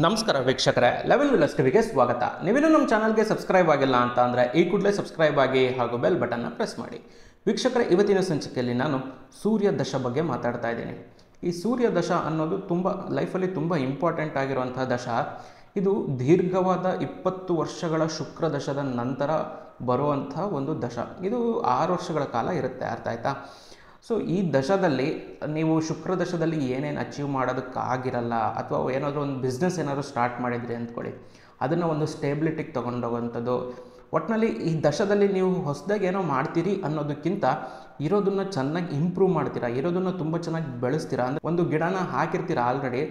ನಮಸ್ಕಾರ ವೀಕ್ಷಕರೇ, ಲೆವೆಲ್ ವಿಲಸ್ ಟಿವಿಗೆ ಸ್ವಾಗತ. ನೀವಿನ್ನೂ ನಮ್ಮ ಚಾನಲ್ಗೆ ಸಬ್ಸ್ಕ್ರೈಬ್ ಆಗಿಲ್ಲ ಅಂತ ಅಂದರೆ ಈ ಕೂಡಲೇ ಸಬ್ಸ್ಕ್ರೈಬ್ ಆಗಿ ಹಾಗೂ ಬೆಲ್ ಬಟನ್ನ ಪ್ರೆಸ್ ಮಾಡಿ. ವೀಕ್ಷಕರೇ, ಇವತ್ತಿನ ಸಂಚಿಕೆಯಲ್ಲಿ ನಾನು ಸೂರ್ಯ ದಶ ಬಗ್ಗೆ ಮಾತಾಡ್ತಾ ಇದ್ದೀನಿ. ಈ ಸೂರ್ಯ ದಶ ಅನ್ನೋದು ಲೈಫಲ್ಲಿ ತುಂಬ ಇಂಪಾರ್ಟೆಂಟ್ ಆಗಿರುವಂಥ ದಶ. ಇದು ದೀರ್ಘವಾದ 20 ವರ್ಷಗಳ ಶುಕ್ರ ದಶದ ನಂತರ ಬರುವಂಥ ಒಂದು ದಶ. ಇದು 6 ವರ್ಷಗಳ ಕಾಲ ಇರುತ್ತೆ, ಅರ್ಥ ಆಯ್ತಾ? ಸೊ ಈ ದಶದಲ್ಲಿ ನೀವು ಶುಕ್ರ ದಶದಲ್ಲಿ ಏನೇನು ಅಚೀವ್ ಮಾಡೋದಕ್ಕಾಗಿರಲ್ಲ, ಅಥವಾ ಏನಾದರೂ ಒಂದು ಬಿಸ್ನೆಸ್ ಏನಾದರೂ ಸ್ಟಾರ್ಟ್ ಮಾಡಿದ್ರಿ ಅಂದ್ಕೊಳ್ಳಿ, ಅದನ್ನು ಒಂದು ಸ್ಟೇಬಿಲಿಟಿಗೆ ತೊಗೊಂಡೋಗೋವಂಥದ್ದು. ಒಟ್ಟಿನಲ್ಲಿ ಈ ದಶದಲ್ಲಿ ನೀವು ಹೊಸದಾಗಿ ಏನೋ ಮಾಡ್ತೀರಿ ಅನ್ನೋದಕ್ಕಿಂತ ಇರೋದನ್ನು ಚೆನ್ನಾಗಿ ಇಂಪ್ರೂವ್ ಮಾಡ್ತೀರಾ, ಇರೋದನ್ನು ತುಂಬ ಚೆನ್ನಾಗಿ ಬೆಳೆಸ್ತೀರಾ. ಅಂದರೆ ಒಂದು ಗಿಡನ ಹಾಕಿರ್ತೀರ ಆಲ್ರೆಡಿ,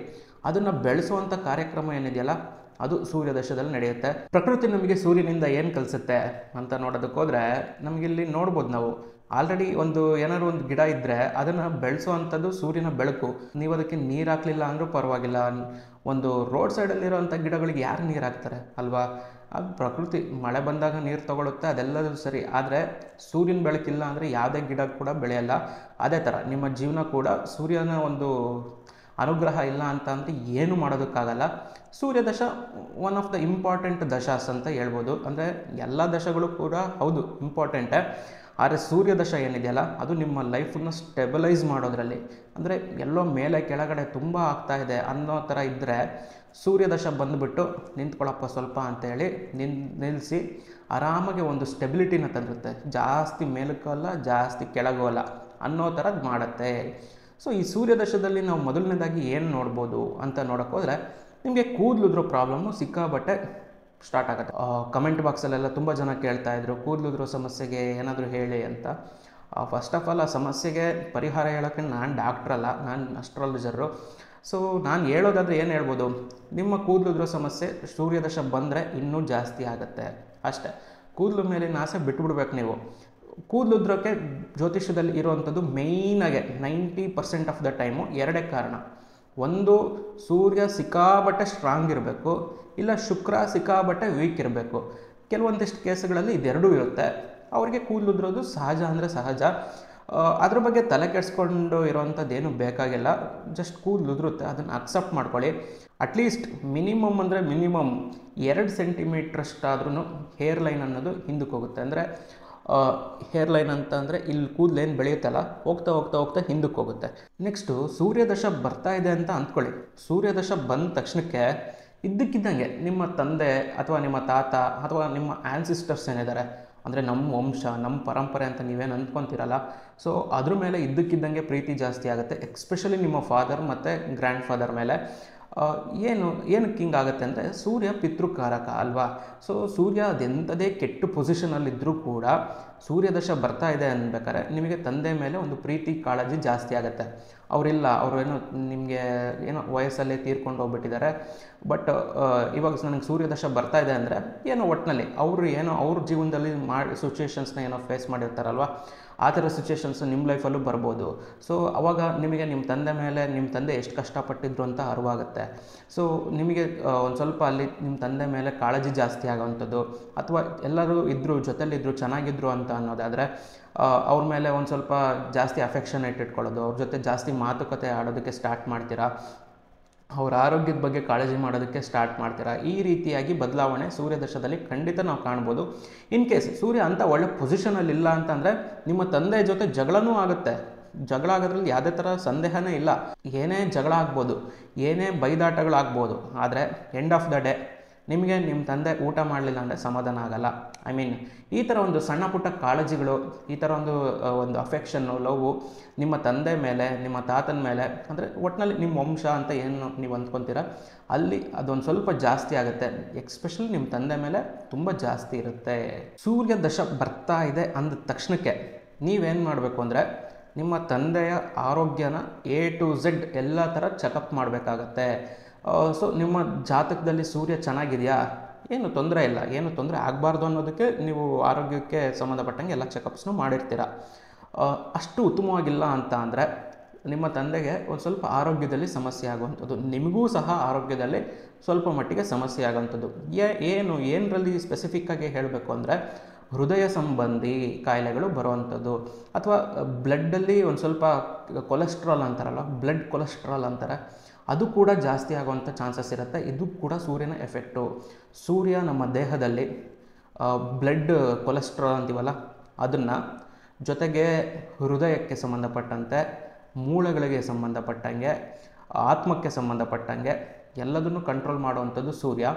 ಅದನ್ನು ಬೆಳೆಸುವಂಥ ಕಾರ್ಯಕ್ರಮ ಏನಿದೆಯಲ್ಲ, ಅದು ಸೂರ್ಯ ದಶದಲ್ಲಿ ನಡೆಯುತ್ತೆ. ಪ್ರಕೃತಿ ನಮಗೆ ಸೂರ್ಯನಿಂದ ಏನು ಕಲಿಸುತ್ತೆ ಅಂತ ನೋಡೋದಕ್ಕೆ ಹೋದರೆ ನಮಗಿಲ್ಲಿ ನೋಡ್ಬೋದು. ನಾವು ಆಲ್ರೆಡಿ ಏನಾದ್ರು ಒಂದು ಗಿಡ ಇದ್ದರೆ ಅದನ್ನು ಬೆಳೆಸುವಂಥದ್ದು ಸೂರ್ಯನ ಬೆಳಕು. ನೀವು ಅದಕ್ಕೆ ನೀರು ಹಾಕಲಿಲ್ಲ ಅಂದರೂ ಪರವಾಗಿಲ್ಲ. ಒಂದು ರೋಡ್ ಸೈಡಲ್ಲಿರೋವಂಥ ಗಿಡಗಳಿಗೆ ಯಾರು ನೀರು ಹಾಕ್ತಾರೆ ಅಲ್ವಾ? ಅದು ಪ್ರಕೃತಿ ಮಳೆ ಬಂದಾಗ ನೀರು ತಗೊಳುತ್ತೆ, ಅದೆಲ್ಲದೂ ಸರಿ. ಆದರೆ ಸೂರ್ಯನ ಬೆಳಕಿಲ್ಲ ಅಂದರೆ ಯಾವುದೇ ಗಿಡ ಕೂಡ ಬೆಳೆಯಲ್ಲ. ಅದೇ ಥರ ನಿಮ್ಮ ಜೀವನ ಕೂಡ ಸೂರ್ಯನ ಒಂದು ಅನುಗ್ರಹ ಇಲ್ಲ ಅಂತ ಏನು ಮಾಡೋದಕ್ಕಾಗಲ್ಲ. ಸೂರ್ಯ ದಶ ಒನ್ ಆಫ್ ದ ಇಂಪಾರ್ಟೆಂಟ್ ದಶಾಸ್ ಅಂತ ಹೇಳ್ಬೋದು. ಅಂದರೆ ಎಲ್ಲ ದಶಗಳು ಕೂಡ ಹೌದು ಇಂಪಾರ್ಟೆಂಟೇ, ಆದರೆ ಸೂರ್ಯ ದಶ ಏನಿದೆಯಲ್ಲ ಅದು ನಿಮ್ಮ ಲೈಫನ್ನು ಸ್ಟೆಬಿಲೈಸ್ ಮಾಡೋದ್ರಲ್ಲಿ, ಅಂದರೆ ಎಲ್ಲೋ ಮೇಲೆ ಕೆಳಗಡೆ ತುಂಬ ಆಗ್ತಾ ಇದೆ ಅನ್ನೋ ಥರ ಇದ್ದರೆ ಸೂರ್ಯ ದಶ ಬಂದುಬಿಟ್ಟು ನಿಂತ್ಕೊಳ್ಳಪ್ಪ ಸ್ವಲ್ಪ ಅಂತೇಳಿ ನಿಲ್ಲಿಸಿ ಆರಾಮಾಗಿ ಒಂದು ಸ್ಟೆಬಿಲಿಟಿನ ತಂದಿರುತ್ತೆ. ಜಾಸ್ತಿ ಮೇಲಕ್ಕೂ ಅಲ್ಲ, ಜಾಸ್ತಿ ಕೆಳಗೂ ಅಲ್ಲ ಅನ್ನೋ ಥರದ್ದು ಮಾಡುತ್ತೆ. ಸೊ ಈ ಸೂರ್ಯ ದಶದಲ್ಲಿ ನಾವು ಮೊದಲನೇದಾಗಿ ಏನು ನೋಡ್ಬೋದು ಅಂತ ನೋಡೋಕೆ ಹೋದರೆ, ನಿಮಗೆ ಕೂದಲುದ್ರೋ ಪ್ರಾಬ್ಲಮ್ಮು ಸಿಕ್ಕಾಬಟ್ಟೆ ಸ್ಟಾರ್ಟ್ ಆಗುತ್ತೆ. ಕಮೆಂಟ್ ಬಾಕ್ಸಲ್ಲೆಲ್ಲ ತುಂಬ ಜನ ಕೇಳ್ತಾಯಿದ್ರು, ಕೂದಲುದ್ರೋ ಸಮಸ್ಯೆಗೆ ಏನಾದರೂ ಹೇಳಿ ಅಂತ. ಫಸ್ಟ್ ಆಫ್ ಆಲ್ ಆ ಸಮಸ್ಯೆಗೆ ಪರಿಹಾರ ಹೇಳೋಕ್ಕೆ ನಾನು ಡಾಕ್ಟ್ರಲ್ಲ, ನಾನು ಅಸ್ಟ್ರಾಲಜರು. ಸೊ ನಾನು ಹೇಳೋದಾದರೆ ಏನು ಹೇಳ್ಬೋದು, ನಿಮ್ಮ ಕೂದಲುದ್ರೋ ಸಮಸ್ಯೆ ಸೂರ್ಯದಶ ಬಂದರೆ ಇನ್ನೂ ಜಾಸ್ತಿ ಆಗುತ್ತೆ ಅಷ್ಟೇ. ಕೂದಲು ಮೇಲಿನ ಆಸೆ ಬಿಟ್ಬಿಡ್ಬೇಕು ನೀವು. ಕೂದಲುದ್ರೋಕ್ಕೆ ಜ್ಯೋತಿಷ್ಯದಲ್ಲಿ ಇರುವಂಥದ್ದು ಮೇಯ್ನಾಗೆ 90% ಆಫ್ ದ ಟೈಮು ಎರಡೇ ಕಾರಣ. ಒಂದು, ಸೂರ್ಯ ಸಿಕ್ಕಾಬಟ್ಟೆ ಸ್ಟ್ರಾಂಗ್ ಇರಬೇಕು, ಇಲ್ಲ ಶುಕ್ರ ಸಿಕ್ಕಾಬಟ್ಟೆ ವೀಕ್ ಇರಬೇಕು. ಕೆಲವೊಂದಿಷ್ಟು ಕೇಸ್ಗಳಲ್ಲಿ ಇದೆರಡೂ ಇರುತ್ತೆ. ಅವರಿಗೆ ಕೂದಲುದ್ರೋದು ಸಹಜ ಅಂದರೆ ಸಹಜ. ಅದ್ರ ಬಗ್ಗೆ ತಲೆ ಕೆಡಿಸ್ಕೊಂಡು ಇರೋವಂಥದ್ದೇನು ಬೇಕಾಗಿಲ್ಲ. ಜಸ್ಟ್ ಕೂದಲುದ್ರುತ್ತೆ, ಅದನ್ನು ಅಕ್ಸೆಪ್ಟ್ ಮಾಡ್ಕೊಳ್ಳಿ. ಅಟ್ಲೀಸ್ಟ್ ಮಿನಿಮಮ್ ಅಂದರೆ ಮಿನಿಮಮ್ 2 ಸೆಂಟಿಮೀಟ್ರಷ್ಟಾದ್ರೂ ಹೇರ್ ಲೈನ್ ಅನ್ನೋದು ಹಿಂದಕ್ಕೆ ಹೋಗುತ್ತೆ. ಅಂದರೆ ಹೇರ್ ಲೈನ್ ಅಂತ ಅಂದರೆ ಇಲ್ಲಿ ಕೂದಲೇನು ಬೆಳೆಯುತ್ತಲ್ಲ, ಹೋಗ್ತಾ ಹೋಗ್ತಾ ಹೋಗ್ತಾ ಹಿಂದಕ್ಕೆ ಹೋಗುತ್ತೆ. ನೆಕ್ಸ್ಟು ಸೂರ್ಯದಶ ಬರ್ತಾ ಇದೆ ಅಂತ ಅಂದ್ಕೊಳ್ಳಿ. ಸೂರ್ಯದಶ ಬಂದ ತಕ್ಷಣಕ್ಕೆ ಇದ್ದಕ್ಕಿದ್ದಂಗೆ ನಿಮ್ಮ ತಂದೆ ಅಥವಾ ನಿಮ್ಮ ತಾತ ಅಥವಾ ನಿಮ್ಮ ಆ್ಯನ್ಸಿಸ್ಟರ್ಸ್ ಏನಿದ್ದಾರೆ, ಅಂದರೆ ನಮ್ಮ ವಂಶ ನಮ್ಮ ಪರಂಪರೆ ಅಂತ ನೀವೇನು ಅಂದ್ಕೊತೀರಲ್ಲ, ಸೊ ಅದ್ರ ಮೇಲೆ ಇದ್ದಕ್ಕಿದ್ದಂಗೆ ಪ್ರೀತಿ ಜಾಸ್ತಿ ಆಗುತ್ತೆ. ಎಕ್ಸ್ಪೆಷಲಿ ನಿಮ್ಮ ಫಾದರ್ ಮತ್ತು ಗ್ರ್ಯಾಂಡ್ ಫಾದರ್ ಮೇಲೆ. ಏನಕ್ಕೆ ಹಿಂಗಾಗುತ್ತೆ ಅಂದರೆ, ಸೂರ್ಯ ಪಿತೃಕಾರಕ ಅಲ್ವಾ? ಸೊ ಸೂರ್ಯ ಅದೆಂಥದೇ ಕೆಟ್ಟ ಪೊಸಿಷನಲ್ಲಿದ್ದರೂ ಕೂಡ ಸೂರ್ಯದಶ ಬರ್ತಾ ಇದೆ ಅನ್ಬೇಕಾದ್ರೆ ನಿಮಗೆ ತಂದೆ ಮೇಲೆ ಒಂದು ಪ್ರೀತಿ ಕಾಳಜಿ ಜಾಸ್ತಿ ಆಗುತ್ತೆ. ಅವರಿಲ್ಲ, ಏನೋ ನಿಮಗೆ ಏನೋ ವಯಸ್ಸಲ್ಲೇ ತೀರ್ಕೊಂಡು ಹೋಗ್ಬಿಟ್ಟಿದ್ದಾರೆ, ಬಟ್ ಇವಾಗ ನನಗೆ ಸೂರ್ಯದಶ ಬರ್ತಾ ಇದೆ ಅಂದರೆ ಏನೋ ಒಟ್ಟಿನಲ್ಲಿ ಅವ್ರ ಜೀವನದಲ್ಲಿ ಸಿಚುವೇಶನ್ಸ್ನ ಏನೋ ಫೇಸ್ ಮಾಡಿರ್ತಾರಲ್ವ, ಆ ಥರ ಸಿಚುವೇಶನ್ಸು ನಿಮ್ಮ ಲೈಫಲ್ಲೂ ಬರ್ಬೋದು. ಸೊ ಅವಾಗ ನಿಮಗೆ ನಿಮ್ಮ ತಂದೆ ಎಷ್ಟು ಕಷ್ಟಪಟ್ಟಿದ್ರು ಅಂತ ಅರಿವಾಗುತ್ತೆ. ಸೊ ನಿಮಗೆ ಒಂದು ಸ್ವಲ್ಪ ಅಲ್ಲಿ ನಿಮ್ಮ ತಂದೆ ಮೇಲೆ ಕಾಳಜಿ ಜಾಸ್ತಿ ಆಗೋವಂಥದ್ದು, ಅಥವಾ ಎಲ್ಲರೂ ಜೊತೆಲಿದ್ದರು ಚೆನ್ನಾಗಿದ್ರು ಅಂತ ಅನ್ನೋದಾದರೆ ಅವ್ರ ಮೇಲೆ ಒಂದು ಸ್ವಲ್ಪ ಜಾಸ್ತಿ ಅಫೆಕ್ಷನೇಟ್ ಇಟ್ಕೊಳ್ಳೋದು, ಅವ್ರ ಜೊತೆ ಜಾಸ್ತಿ ಮಾತುಕತೆ ಆಡೋದಕ್ಕೆ ಸ್ಟಾರ್ಟ್ ಮಾಡ್ತೀರಾ, ಅವ್ರ ಆರೋಗ್ಯದ ಬಗ್ಗೆ ಕಾಳಜಿ ಮಾಡೋದಕ್ಕೆ ಸ್ಟಾರ್ಟ್ ಮಾಡ್ತೀರಾ. ಈ ರೀತಿಯಾಗಿ ಬದಲಾವಣೆ ಸೂರ್ಯದಶದಲ್ಲಿ ಖಂಡಿತ ನಾವು ಕಾಣ್ಬೋದು. ಇನ್ ಕೇಸ್ ಸೂರ್ಯ ಅಂತ ಒಳ್ಳೆ ಪೊಸಿಷನಲ್ಲಿ ಇಲ್ಲ ಅಂತಂದರೆ ನಿಮ್ಮ ತಂದೆ ಜೊತೆ ಜಗಳನೂ ಆಗುತ್ತೆ. ಜಗಳ ಆಗೋದ್ರಲ್ಲಿ ಯಾವುದೇ ಥರ ಸಂದೇಹನೇ ಇಲ್ಲ. ಏನೇ ಜಗಳ ಆಗ್ಬೋದು, ಏನೇ ಬೈದಾಟಗಳಾಗ್ಬೋದು, ಆದರೆ ಎಂಡ್ ಆಫ್ ದ ಡೇ ನಿಮಗೆ ನಿಮ್ಮ ತಂದೆ ಊಟ ಮಾಡಲಿಲ್ಲ ಅಂದರೆ ಸಮಾಧಾನ ಆಗಲ್ಲ. ಈ ಥರ ಒಂದು ಸಣ್ಣ ಪುಟ್ಟ ಕಾಳಜಿಗಳು, ಈ ಥರ ಒಂದು ಅಫೆಕ್ಷನ್ನು, ಲವ್ವು ನಿಮ್ಮ ತಂದೆ ಮೇಲೆ, ನಿಮ್ಮ ತಾತನ ಮೇಲೆ, ಅಂದರೆ ಒಟ್ಟಿನಲ್ಲಿ ನಿಮ್ಮ ವಂಶ ಅಂತ ಏನು ನೀವು ಅಂದ್ಕೊತೀರ ಅಲ್ಲಿ ಅದೊಂದು ಸ್ವಲ್ಪ ಜಾಸ್ತಿ ಆಗುತ್ತೆ. ಎಕ್ಸ್ಪೆಷಲಿ ನಿಮ್ಮ ತಂದೆ ಮೇಲೆ ತುಂಬ ಜಾಸ್ತಿ ಇರುತ್ತೆ. ಸೂರ್ಯ ದಶ ಬರ್ತಾ ಇದೆ ಅಂದ ತಕ್ಷಣಕ್ಕೆ ನೀವೇನು ಮಾಡಬೇಕು ಅಂದರೆ, ನಿಮ್ಮ ತಂದೆಯ ಆರೋಗ್ಯನ A to Z ಎಲ್ಲ ಥರ ಚೆಕಪ್ ಮಾಡಬೇಕಾಗತ್ತೆ. ಸೊ ನಿಮ್ಮ ಜಾತಕದಲ್ಲಿ ಸೂರ್ಯ ಚೆನ್ನಾಗಿದೆಯಾ, ಏನು ತೊಂದರೆ ಇಲ್ಲ, ಏನು ತೊಂದರೆ ಆಗಬಾರ್ದು ಅನ್ನೋದಕ್ಕೆ ನೀವು ಆರೋಗ್ಯಕ್ಕೆ ಸಂಬಂಧಪಟ್ಟಂಗೆ ಎಲ್ಲ ಚೆಕಪ್ಸ್ನು ಮಾಡಿರ್ತೀರ. ಅಷ್ಟು ಉತ್ತಮವಾಗಿಲ್ಲ ಅಂತ ಅಂದರೆ ನಿಮ್ಮ ತಂದೆಗೆ ಒಂದು ಸ್ವಲ್ಪ ಆರೋಗ್ಯದಲ್ಲಿ ಸಮಸ್ಯೆ ಆಗುವಂಥದ್ದು, ನಿಮಗೂ ಸಹ ಆರೋಗ್ಯದಲ್ಲಿ ಸ್ವಲ್ಪ ಮಟ್ಟಿಗೆ ಸಮಸ್ಯೆ ಆಗುವಂಥದ್ದು. ಏನರಲ್ಲಿ ಸ್ಪೆಸಿಫಿಕ್ಕಾಗಿ ಹೇಳಬೇಕು ಅಂದರೆ, ಹೃದಯ ಸಂಬಂಧಿ ಕಾಯಿಲೆಗಳು ಬರುವಂಥದ್ದು, ಅಥವಾ ಬ್ಲಡ್ಡಲ್ಲಿ ಒಂದು ಸ್ವಲ್ಪ ಕೊಲೆಸ್ಟ್ರಾಲ್ ಅಂತಾರಲ್ಲ, ಬ್ಲಡ್ ಕೊಲೆಸ್ಟ್ರಾಲ್ ಅಂತಾರೆ, ಅದು ಕೂಡ ಜಾಸ್ತಿ ಆಗುವಂಥ ಚಾನ್ಸಸ್ ಇರುತ್ತೆ. ಇದು ಕೂಡ ಸೂರ್ಯನ ಎಫೆಕ್ಟು. ಸೂರ್ಯ ನಮ್ಮ ದೇಹದಲ್ಲಿ ಬ್ಲಡ್ ಕೊಲೆಸ್ಟ್ರಾಲ್ ಅಂತೀವಲ್ಲ ಅದನ್ನು, ಜೊತೆಗೆ ಹೃದಯಕ್ಕೆ ಸಂಬಂಧಪಟ್ಟಂತೆ, ಮೂಳೆಗಳಿಗೆ ಸಂಬಂಧಪಟ್ಟಂಗೆ, ಆತ್ಮಕ್ಕೆ ಸಂಬಂಧಪಟ್ಟಂಗೆ ಎಲ್ಲದನ್ನು ಕಂಟ್ರೋಲ್ ಮಾಡುವಂಥದ್ದು ಸೂರ್ಯ.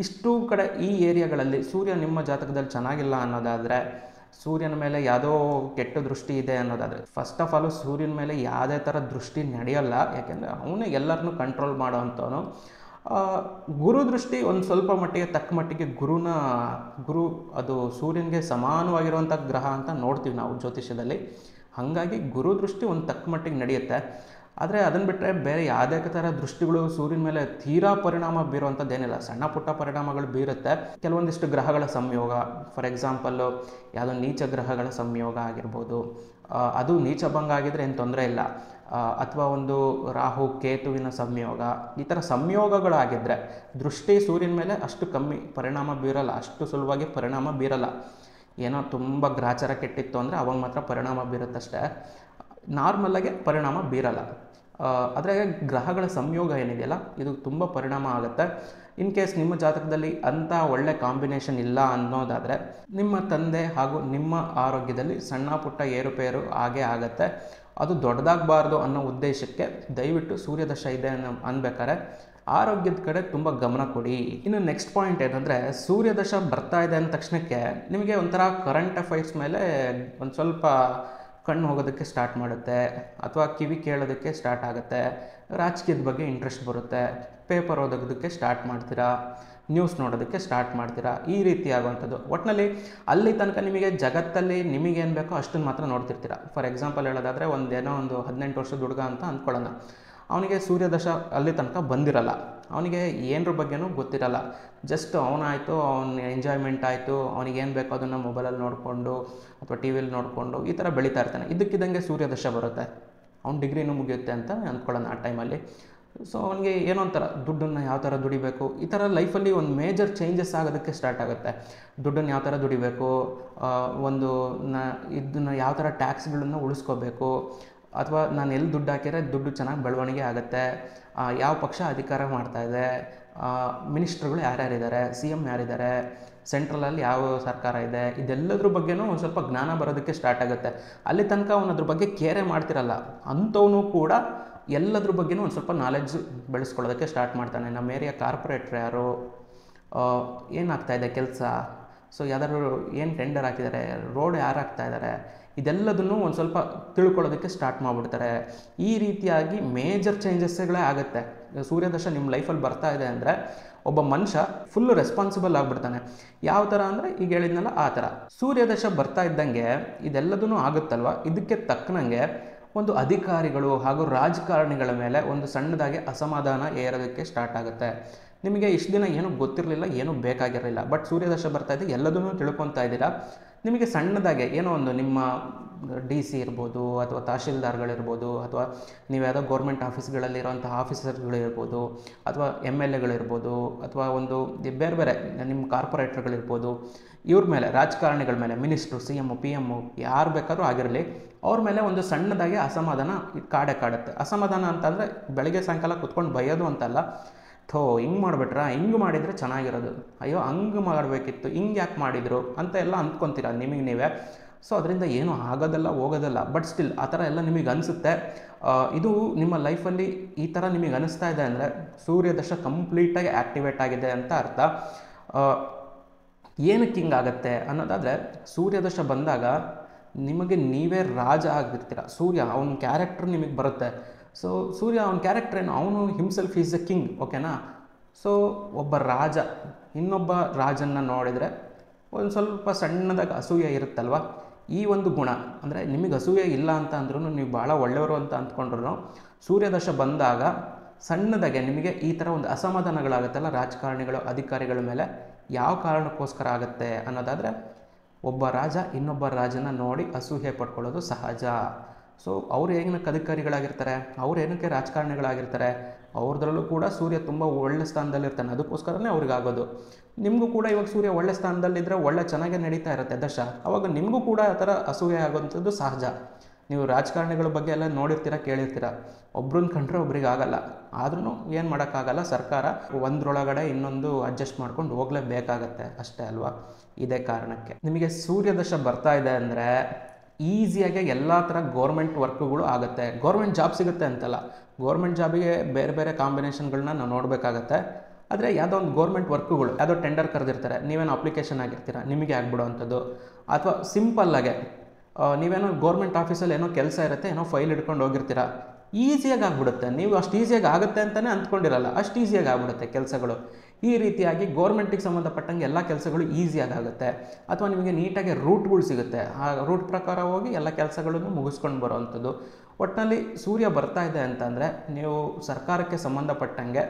ಇಷ್ಟು ಕಡೆ ಈ ಏರಿಯಾಗಳಲ್ಲಿ ಸೂರ್ಯ ನಿಮ್ಮ ಜಾತಕದಲ್ಲಿ ಚೆನ್ನಾಗಿಲ್ಲ ಅನ್ನೋದಾದರೆ, ಸೂರ್ಯನ ಮೇಲೆ ಯಾವುದೋ ಕೆಟ್ಟ ದೃಷ್ಟಿ ಇದೆ ಅನ್ನೋದಾದರೆ, ಫಸ್ಟ್ ಆಫ್ ಆಲು ಸೂರ್ಯನ ಮೇಲೆ ಯಾವುದೇ ಥರ ದೃಷ್ಟಿ ನಡೆಯಲ್ಲ. ಯಾಕೆಂದರೆ ಅವನೇ ಎಲ್ಲರನ್ನೂ ಕಂಟ್ರೋಲ್ ಮಾಡೋವಂಥವನು. ಗುರು ದೃಷ್ಟಿ ಒಂದು ಸ್ವಲ್ಪ ಮಟ್ಟಿಗೆ ತಕ್ಕ ಮಟ್ಟಿಗೆ ಗುರು ಅದು ಸೂರ್ಯನಿಗೆ ಸಮಾನವಾಗಿರುವಂಥ ಗ್ರಹ ಅಂತ ನೋಡ್ತೀವಿ ನಾವು ಜ್ಯೋತಿಷ್ಯದಲ್ಲಿ. ಹಾಗಾಗಿ ಗುರು ದೃಷ್ಟಿ ಒಂದು ತಕ್ಕ ಮಟ್ಟಿಗೆ ನಡೆಯುತ್ತೆ. ಆದರೆ ಅದನ್ನು ಬಿಟ್ಟರೆ ಬೇರೆ ಯಾವುದೇ ಥರ ದೃಷ್ಟಿಗಳು ಸೂರ್ಯನ ಮೇಲೆ ತೀರಾ ಪರಿಣಾಮ ಬೀರುವಂಥದ್ದೇನಿಲ್ಲ. ಸಣ್ಣ ಪುಟ್ಟ ಪರಿಣಾಮಗಳು ಬೀರುತ್ತೆ. ಕೆಲವೊಂದಿಷ್ಟು ಗ್ರಹಗಳ ಸಂಯೋಗ, ಫಾರ್ ಎಕ್ಸಾಂಪಲ್ಲು ಯಾವುದೋ ನೀಚ ಗ್ರಹಗಳ ಸಂಯೋಗ ಆಗಿರ್ಬೋದು, ಅದು ನೀಚ ಭಂಗ ಆಗಿದ್ರೆ ಏನು ತೊಂದರೆ ಇಲ್ಲ. ಅಥವಾ ಒಂದು ರಾಹು ಕೇತುವಿನ ಸಂಯೋಗ, ಈ ಥರ ಸಂಯೋಗಗಳಾಗಿದ್ದರೆ ದೃಷ್ಟಿ ಸೂರ್ಯನ ಮೇಲೆ ಅಷ್ಟು ಕಮ್ಮಿ ಪರಿಣಾಮ ಬೀರಲ್ಲ, ಅಷ್ಟು ಸುಲಭವಾಗಿ ಪರಿಣಾಮ ಬೀರಲ್ಲ. ಏನೋ ತುಂಬ ಗ್ರಾಚಾರ ಕೆಟ್ಟಿತ್ತು ಅಂದರೆ ಅವಾಗ ಮಾತ್ರ ಪರಿಣಾಮ ಬೀರುತ್ತಷ್ಟೇ, ನಾರ್ಮಲ್ಲಾಗೆ ಪರಿಣಾಮ ಬೀರಲ್ಲ. ಆದರೆ ಗ್ರಹಗಳ ಸಂಯೋಗ ಏನಿದೆಯಲ್ಲ ಇದು ತುಂಬ ಪರಿಣಾಮ ಆಗುತ್ತೆ. ಇನ್ ಕೇಸ್ ನಿಮ್ಮ ಜಾತಕದಲ್ಲಿ ಅಂಥ ಒಳ್ಳೆ ಕಾಂಬಿನೇಷನ್ ಇಲ್ಲ ಅನ್ನೋದಾದರೆ ನಿಮ್ಮ ತಂದೆ ಹಾಗೂ ನಿಮ್ಮ ಆರೋಗ್ಯದಲ್ಲಿ ಸಣ್ಣ ಪುಟ್ಟ ಏರುಪೇರು ಆಗೇ ಆಗುತ್ತೆ. ಅದು ದೊಡ್ಡದಾಗಬಾರ್ದು ಅನ್ನೋ ಉದ್ದೇಶಕ್ಕೆ ದಯವಿಟ್ಟು ಸೂರ್ಯದಶ ಇದೆ ಅನ್ಬೇಕಾದ್ರೆ ಆರೋಗ್ಯದ ಕಡೆ ತುಂಬ ಗಮನ ಕೊಡಿ. ಇನ್ನು ನೆಕ್ಸ್ಟ್ ಪಾಯಿಂಟ್ ಏನಂದರೆ, ಸೂರ್ಯದಶ ಬರ್ತಾ ಇದೆ ಅಂದ ತಕ್ಷಣಕ್ಕೆ ನಿಮಗೆ ಒಂಥರ ಕರೆಂಟ್ ಅಫೈರ್ಸ್ ಮೇಲೆ ಒಂದು ಸ್ವಲ್ಪ ಕಣ್ಣು ಹೋಗೋದಕ್ಕೆ ಸ್ಟಾರ್ಟ್ ಮಾಡುತ್ತೆ, ಅಥವಾ ಕಿವಿ ಕೇಳೋದಕ್ಕೆ ಸ್ಟಾರ್ಟ್ ಆಗುತ್ತೆ, ರಾಜಕೀಯದ ಬಗ್ಗೆ ಇಂಟ್ರೆಸ್ಟ್ ಬರುತ್ತೆ, ಪೇಪರ್ ಓದೋದಕ್ಕೆ ಸ್ಟಾರ್ಟ್ ಮಾಡ್ತೀರಾ, ನ್ಯೂಸ್ ನೋಡೋದಕ್ಕೆ ಸ್ಟಾರ್ಟ್ ಮಾಡ್ತೀರಾ, ಈ ರೀತಿ ಆಗುವಂಥದ್ದು. ಒಟ್ಟಿನಲ್ಲಿ ಅಲ್ಲಿ ತನಕ ನಿಮಗೆ ಜಗತ್ತಲ್ಲಿ ನಿಮಗೇನು ಬೇಕೋ ಅಷ್ಟನ್ನು ಮಾತ್ರ ನೋಡ್ತಿರ್ತೀರ. ಫಾರ್ ಎಕ್ಸಾಂಪಲ್ ಹೇಳೋದಾದರೆ ಒಂದು 18 ವರ್ಷದ ಹುಡುಗ ಅಂತ ಅಂದ್ಕೊಳ್ಳೋಣ, ಅವನಿಗೆ ಸೂರ್ಯದಶ ಅಲ್ಲಿ ತನಕ ಬಂದಿರಲ್ಲ, ಅವನಿಗೆ ಏನರ ಬಗ್ಗೆನೂ ಗೊತ್ತಿರಲ್ಲ. ಜಸ್ಟ್ ಅವನಾಯಿತು, ಅವನ ಎಂಜಾಯ್ಮೆಂಟ್ ಆಯಿತು, ಅವನಿಗೇನು ಬೇಕೋ ಅದನ್ನು ಮೊಬೈಲಲ್ಲಿ ನೋಡಿಕೊಂಡು ಅಥವಾ ಟಿ ವಿಯಲ್ಲಿ ನೋಡಿಕೊಂಡು ಈ ಥರ ಬೆಳೀತಾ ಇರ್ತಾನೆ. ಇದ್ದಕ್ಕಿದ್ದಂಗೆ ಸೂರ್ಯದಶ ಬರುತ್ತೆ, ಅವ್ನ ಡಿಗ್ರಿನೂ ಮುಗಿಯುತ್ತೆ ಅಂತ ಅಂದ್ಕೊಳ್ಳೋಣ ಆ ಟೈಮಲ್ಲಿ. ಸೊ ಅವನಿಗೆ ಏನೋ ಒಂಥರ ದುಡ್ಡನ್ನು ಯಾವ ಥರ ದುಡಿಬೇಕು, ಈ ಥರ ಲೈಫಲ್ಲಿ ಒಂದು ಮೇಜರ್ ಚೇಂಜಸ್ ಆಗೋದಕ್ಕೆ ಸ್ಟಾರ್ಟ್ ಆಗುತ್ತೆ. ದುಡ್ಡನ್ನು ಯಾವ ಥರ ದುಡಿಬೇಕು, ಇದನ್ನು ಯಾವ ಥರ ಟ್ಯಾಕ್ಸ್ಗಳನ್ನು ಉಳಿಸ್ಕೋಬೇಕು, ಅಥವಾ ನಾನು ಎಲ್ಲಿ ದುಡ್ಡು ಹಾಕಿದ್ರೆ ದುಡ್ಡು ಚೆನ್ನಾಗಿ ಬೆಳವಣಿಗೆ ಆಗುತ್ತೆ, ಯಾವ ಪಕ್ಷ ಅಧಿಕಾರ ಮಾಡ್ತಾಯಿದೆ, ಮಿನಿಸ್ಟ್ರುಗಳು ಯಾರ್ಯಾರಿದ್ದಾರೆ, CM ಯಾರಿದ್ದಾರೆ, ಸೆಂಟ್ರಲಲ್ಲಿ ಯಾವ ಸರ್ಕಾರ ಇದೆ, ಇದೆಲ್ಲದ್ರ ಬಗ್ಗೆನೂ ಒಂದು ಸ್ವಲ್ಪ ಜ್ಞಾನ ಬರೋದಕ್ಕೆ ಸ್ಟಾರ್ಟ್ ಆಗುತ್ತೆ. ಅಲ್ಲಿ ತನಕ ಅವನು ಅದ್ರ ಬಗ್ಗೆ ಕೇರೇ ಮಾಡ್ತಿರಲ್ಲ, ಅಂಥವನು ಕೂಡ ಎಲ್ಲದ್ರ ಬಗ್ಗೆನೂ ಒಂದು ಸ್ವಲ್ಪ ನಾಲೆಡ್ಜ್ ಬೆಳೆಸ್ಕೊಳ್ಳೋದಕ್ಕೆ ಸ್ಟಾರ್ಟ್ ಮಾಡ್ತಾನೆ. ನಮ್ಮ ಏರಿಯಾ ಕಾರ್ಪೊರೇಟ್ರ್ ಯಾರು, ಏನಾಗ್ತಾಯಿದೆ ಕೆಲಸ, ಸೊ ಯಾವ್ದಾದ್ರು ಏನು ಟೆಂಡರ್ ಹಾಕಿದ್ದಾರೆ, ರೋಡ್ ಯಾರು ಹಾಕ್ತಾ ಇದ್ದಾರೆ, ಇದೆಲ್ಲದನ್ನು ಒಂದು ಸ್ವಲ್ಪ ತಿಳ್ಕೊಳ್ಳೋದಕ್ಕೆ ಸ್ಟಾರ್ಟ್ ಮಾಡಿಬಿಡ್ತಾರೆ. ಈ ರೀತಿಯಾಗಿ ಮೇಜರ್ ಚೇಂಜಸ್ಗಳೇ ಆಗುತ್ತೆ. ಸೂರ್ಯದಶ ನಿಮ್ಮ ಲೈಫಲ್ಲಿ ಬರ್ತಾ ಇದೆ ಅಂದರೆ ಒಬ್ಬ ಮನುಷ್ಯ ಫುಲ್ ರೆಸ್ಪಾನ್ಸಿಬಲ್ ಆಗಿಬಿಡ್ತಾನೆ. ಯಾವ ಥರ ಅಂದರೆ ಈಗ ಹೇಳಿದ್ನಲ್ಲ ಆ ಥರ. ಸೂರ್ಯದಶ ಬರ್ತಾ ಇದ್ದಂಗೆ ಇದೆಲ್ಲದೂ ಆಗುತ್ತಲ್ವ, ಇದಕ್ಕೆ ತಕ್ಕನಂಗೆ ಒಂದು ಅಧಿಕಾರಿಗಳು ಹಾಗೂ ರಾಜಕಾರಣಿಗಳ ಮೇಲೆ ಒಂದು ಸಣ್ಣದಾಗಿ ಅಸಮಾಧಾನ ಏರೋದಕ್ಕೆ ಸ್ಟಾರ್ಟ್ ಆಗುತ್ತೆ. ನಿಮಗೆ ಇಷ್ಟು ದಿನ ಏನೂ ಗೊತ್ತಿರಲಿಲ್ಲ, ಏನೂ ಬೇಕಾಗಿರಲಿಲ್ಲ, ಬಟ್ ಸೂರ್ಯದಶ ಬರ್ತಾ ಇದೆ, ಎಲ್ಲದನ್ನೂ ತಿಳ್ಕೊತಾ ಇದ್ದೀರಾ. ನಿಮಗೆ ಸಣ್ಣದಾಗೆ ಏನೋ ಒಂದು ನಿಮ್ಮ DC ಇರ್ಬೋದು, ಅಥವಾ ತಹಶೀಲ್ದಾರ್ಗಳಿರ್ಬೋದು, ಅಥವಾ ನೀವು ಯಾವುದೋ ಗೌರ್ಮೆಂಟ್ ಆಫೀಸ್ಗಳಲ್ಲಿರೋಂಥ ಆಫೀಸರ್ಗಳಿರ್ಬೋದು, ಅಥವಾ MLA ಗಳಿರ್ಬೋದು, ಅಥವಾ ಒಂದು ಬೇರೆ ಬೇರೆ ನಿಮ್ಮ ಕಾರ್ಪೊರೇಟ್ರ್ಗಳಿರ್ಬೋದು, ಇವ್ರ ಮೇಲೆ, ರಾಜಕಾರಣಿಗಳ ಮೇಲೆ, ಮಿನಿಸ್ಟ್ರು, CM, PM ಯಾರು ಬೇಕಾದ್ರೂ ಆಗಿರಲಿ, ಅವ್ರ ಮೇಲೆ ಒಂದು ಸಣ್ಣದಾಗಿ ಅಸಮಾಧಾನ ಕಾಡುತ್ತೆ. ಅಸಮಾಧಾನ ಅಂತಂದರೆ ಬೆಳಗ್ಗೆ ಸಾಯಂಕಾಲ ಕುತ್ಕೊಂಡು ಬೈಯೋದು ಅಂತಲ್ಲ, ಹಿಂಗೆ ಮಾಡಿಬಿಟ್ರಾ, ಹಿಂಗೆ ಮಾಡಿದರೆ ಚೆನ್ನಾಗಿರೋದು, ಅಯ್ಯೋ ಹಂಗೆ ಮಾಡಬೇಕಿತ್ತು, ಹಿಂಗೆ ಯಾಕೆ ಮಾಡಿದರು ಅಂತ ಎಲ್ಲ ಅಂದ್ಕೊತೀರ ನಿಮಗೆ ನೀವೇ. ಸೊ ಅದರಿಂದ ಏನೂ ಆಗೋದಲ್ಲ, ಹೋಗೋದಲ್ಲ, ಬಟ್ ಸ್ಟಿಲ್ ಆ ಥರ ಎಲ್ಲ ನಿಮಗೆ ಅನಿಸುತ್ತೆ. ಇದು ನಿಮ್ಮ ಲೈಫಲ್ಲಿ ಈ ಥರ ನಿಮಗೆ ಅನಿಸ್ತಾ ಇದೆ ಅಂದರೆ ಸೂರ್ಯದಶ ಕಂಪ್ಲೀಟಾಗಿ ಆ್ಯಕ್ಟಿವೇಟ್ ಆಗಿದೆ ಅಂತ ಅರ್ಥ. ಏನಕ್ಕೆ ಹಿಂಗಾಗತ್ತೆ ಅನ್ನೋದಾದರೆ, ಸೂರ್ಯದಶ ಬಂದಾಗ ನಿಮಗೆ ನೀವೇ ರಾಜ ಆಗಿರ್ತೀರ. ಸೂರ್ಯ ಅವನ ಕ್ಯಾರೆಕ್ಟರ್ ನಿಮಗೆ ಬರುತ್ತೆ. ಸೊ ಸೂರ್ಯ ಅವನ ಕ್ಯಾರೆಕ್ಟರ್ ಏನು, ಅವನು ಹಿಮ್ಸೆಲ್ಫ್ ಈಸ್ ಎ ಕಿಂಗ್, ಓಕೆನಾ. ಸೊ ಒಬ್ಬ ರಾಜ ಇನ್ನೊಬ್ಬ ರಾಜನ್ನು ನೋಡಿದರೆ ಒಂದು ಸ್ವಲ್ಪ ಸಣ್ಣದಾಗಿ ಅಸೂಯೆ ಇರುತ್ತಲ್ವ. ಈ ಒಂದು ಗುಣ ಅಂದರೆ ನಿಮಗೆ ಅಸೂಯೆ ಇಲ್ಲ ಅಂತ ಅಂದ್ರೂ, ನೀವು ಭಾಳ ಒಳ್ಳೆಯವರು ಅಂತ ಅಂದ್ಕೊಂಡ್ರು, ಸೂರ್ಯದಶ ಬಂದಾಗ ಸಣ್ಣದಾಗೆ ನಿಮಗೆ ಈ ಥರ ಒಂದು ಅಸಮಾಧಾನಗಳಾಗುತ್ತಲ್ಲ ರಾಜಕಾರಣಿಗಳು, ಅಧಿಕಾರಿಗಳ ಮೇಲೆ. ಯಾವ ಕಾರಣಕ್ಕೋಸ್ಕರ ಆಗುತ್ತೆ ಅನ್ನೋದಾದರೆ, ಒಬ್ಬ ರಾಜ ಇನ್ನೊಬ್ಬ ರಾಜನ ನೋಡಿ ಅಸೂಯೆ ಪಡ್ಕೊಳ್ಳೋದು ಸಹಜ. ಸೊ ಅವ್ರು ಏನಕ್ಕೆ ಅಧಿಕಾರಿಗಳಾಗಿರ್ತಾರೆ, ಅವ್ರು ಏನಕ್ಕೆ ರಾಜಕಾರಣಿಗಳಾಗಿರ್ತಾರೆ, ಅವ್ರದ್ರಲ್ಲೂ ಕೂಡ ಸೂರ್ಯ ತುಂಬ ಒಳ್ಳೆ ಸ್ಥಾನದಲ್ಲಿರ್ತಾನೆ, ಅದಕ್ಕೋಸ್ಕರನೇ ಅವ್ರಿಗಾಗೋದು. ನಿಮಗೂ ಕೂಡ ಇವಾಗ ಸೂರ್ಯ ಒಳ್ಳೆ ಸ್ಥಾನದಲ್ಲಿದ್ದರೆ ಒಳ್ಳೆ ಚೆನ್ನಾಗೇ ನಡೀತಾ ಇರುತ್ತೆ ದಶ, ಅವಾಗ ನಿಮಗೂ ಕೂಡ ಆ ಥರ ಅಸೂಯೆ ಆಗೋವಂಥದ್ದು ಸಹಜ. ನೀವು ರಾಜಕಾರಣಿಗಳ ಬಗ್ಗೆ ಎಲ್ಲ ನೋಡಿರ್ತೀರ, ಕೇಳಿರ್ತೀರ, ಒಬ್ರನ್ನ ಕಂಡ್ರೆ ಒಬ್ರಿಗೆ ಆಗಲ್ಲ. ಆದ್ರೂ ಏನು ಮಾಡೋಕ್ಕಾಗಲ್ಲ, ಸರ್ಕಾರ ಒಂದರೊಳಗಡೆ ಇನ್ನೊಂದು ಅಡ್ಜಸ್ಟ್ ಮಾಡ್ಕೊಂಡು ಹೋಗಲೇಬೇಕಾಗತ್ತೆ ಅಷ್ಟೇ ಅಲ್ವಾ. ಇದೇ ಕಾರಣಕ್ಕೆ ನಿಮಗೆ ಸೂರ್ಯದಶ ಬರ್ತಾ ಇದೆ ಅಂದರೆ ಈಸಿಯಾಗಿ ಎಲ್ಲ ಥರ ಗೌರ್ಮೆಂಟ್ ವರ್ಕ್ಗಳು ಆಗುತ್ತೆ. ಗೌರ್ಮೆಂಟ್ ಜಾಬ್ ಸಿಗುತ್ತೆ ಅಂತಲ್ಲ, ಗೌರ್ಮೆಂಟ್ ಜಾಬಿಗೆ ಬೇರೆ ಬೇರೆ ಕಾಂಬಿನೇಷನ್ಗಳನ್ನ ನಾವು ನೋಡಬೇಕಾಗತ್ತೆ. ಆದರೆ ಯಾವುದೋ ಒಂದು ಗೌರ್ಮೆಂಟ್ ವರ್ಕ್ಗಳು, ಯಾವುದೋ ಟೆಂಡರ್ ಕರೆದಿರ್ತಾರೆ, ನೀವೇನೋ ಅಪ್ಲಿಕೇಶನ್ ಆಗಿರ್ತೀರ, ನಿಮಗೆ ಆಗ್ಬಿಡೋವಂಥದ್ದು. ಅಥವಾ ಸಿಂಪಲ್ಲಾಗೆ ನೀವೇನೋ ಗೌರ್ಮೆಂಟ್ ಆಫೀಸಲ್ಲಿ ಏನೋ ಕೆಲಸ ಇರುತ್ತೆ, ಏನೋ ಫೈಲ್ ಹಿಡ್ಕೊಂಡು ಹೋಗಿರ್ತೀರ, ಈಸಿಯಾಗಿ ಆಗಿಬಿಡುತ್ತೆ. ನೀವು ಅಷ್ಟು ಈಸಿಯಾಗಿ ಆಗುತ್ತೆ ಅಂತಲೇ ಅಂದ್ಕೊಂಡಿರಲ್ಲ, ಅಷ್ಟು ಈಸಿಯಾಗಿ ಆಗಿಬಿಡುತ್ತೆ ಕೆಲಸಗಳು. ಈ ರೀತಿಯಾಗಿ ಗೌರ್ಮೆಂಟಿಗೆ ಸಂಬಂಧಪಟ್ಟಂಗೆ ಎಲ್ಲ ಕೆಲಸಗಳು ಈಸಿಯಾಗಿ ಆಗುತ್ತೆ. ಅಥವಾ ನಿಮಗೆ ನೀಟಾಗಿ ರೂಟ್ಗಳು ಸಿಗುತ್ತೆ, ಆ ರೂಟ್ ಪ್ರಕಾರ ಹೋಗಿ ಎಲ್ಲ ಕೆಲಸಗಳನ್ನು ಮುಗಿಸ್ಕೊಂಡು ಬರೋವಂಥದ್ದು. ಒಟ್ಟಿನಲ್ಲಿ ಸೂರ್ಯ ಬರ್ತಾ ಇದೆ ಅಂತಂದರೆ ನೀವು ಸರ್ಕಾರಕ್ಕೆ ಸಂಬಂಧಪಟ್ಟಂಗೆ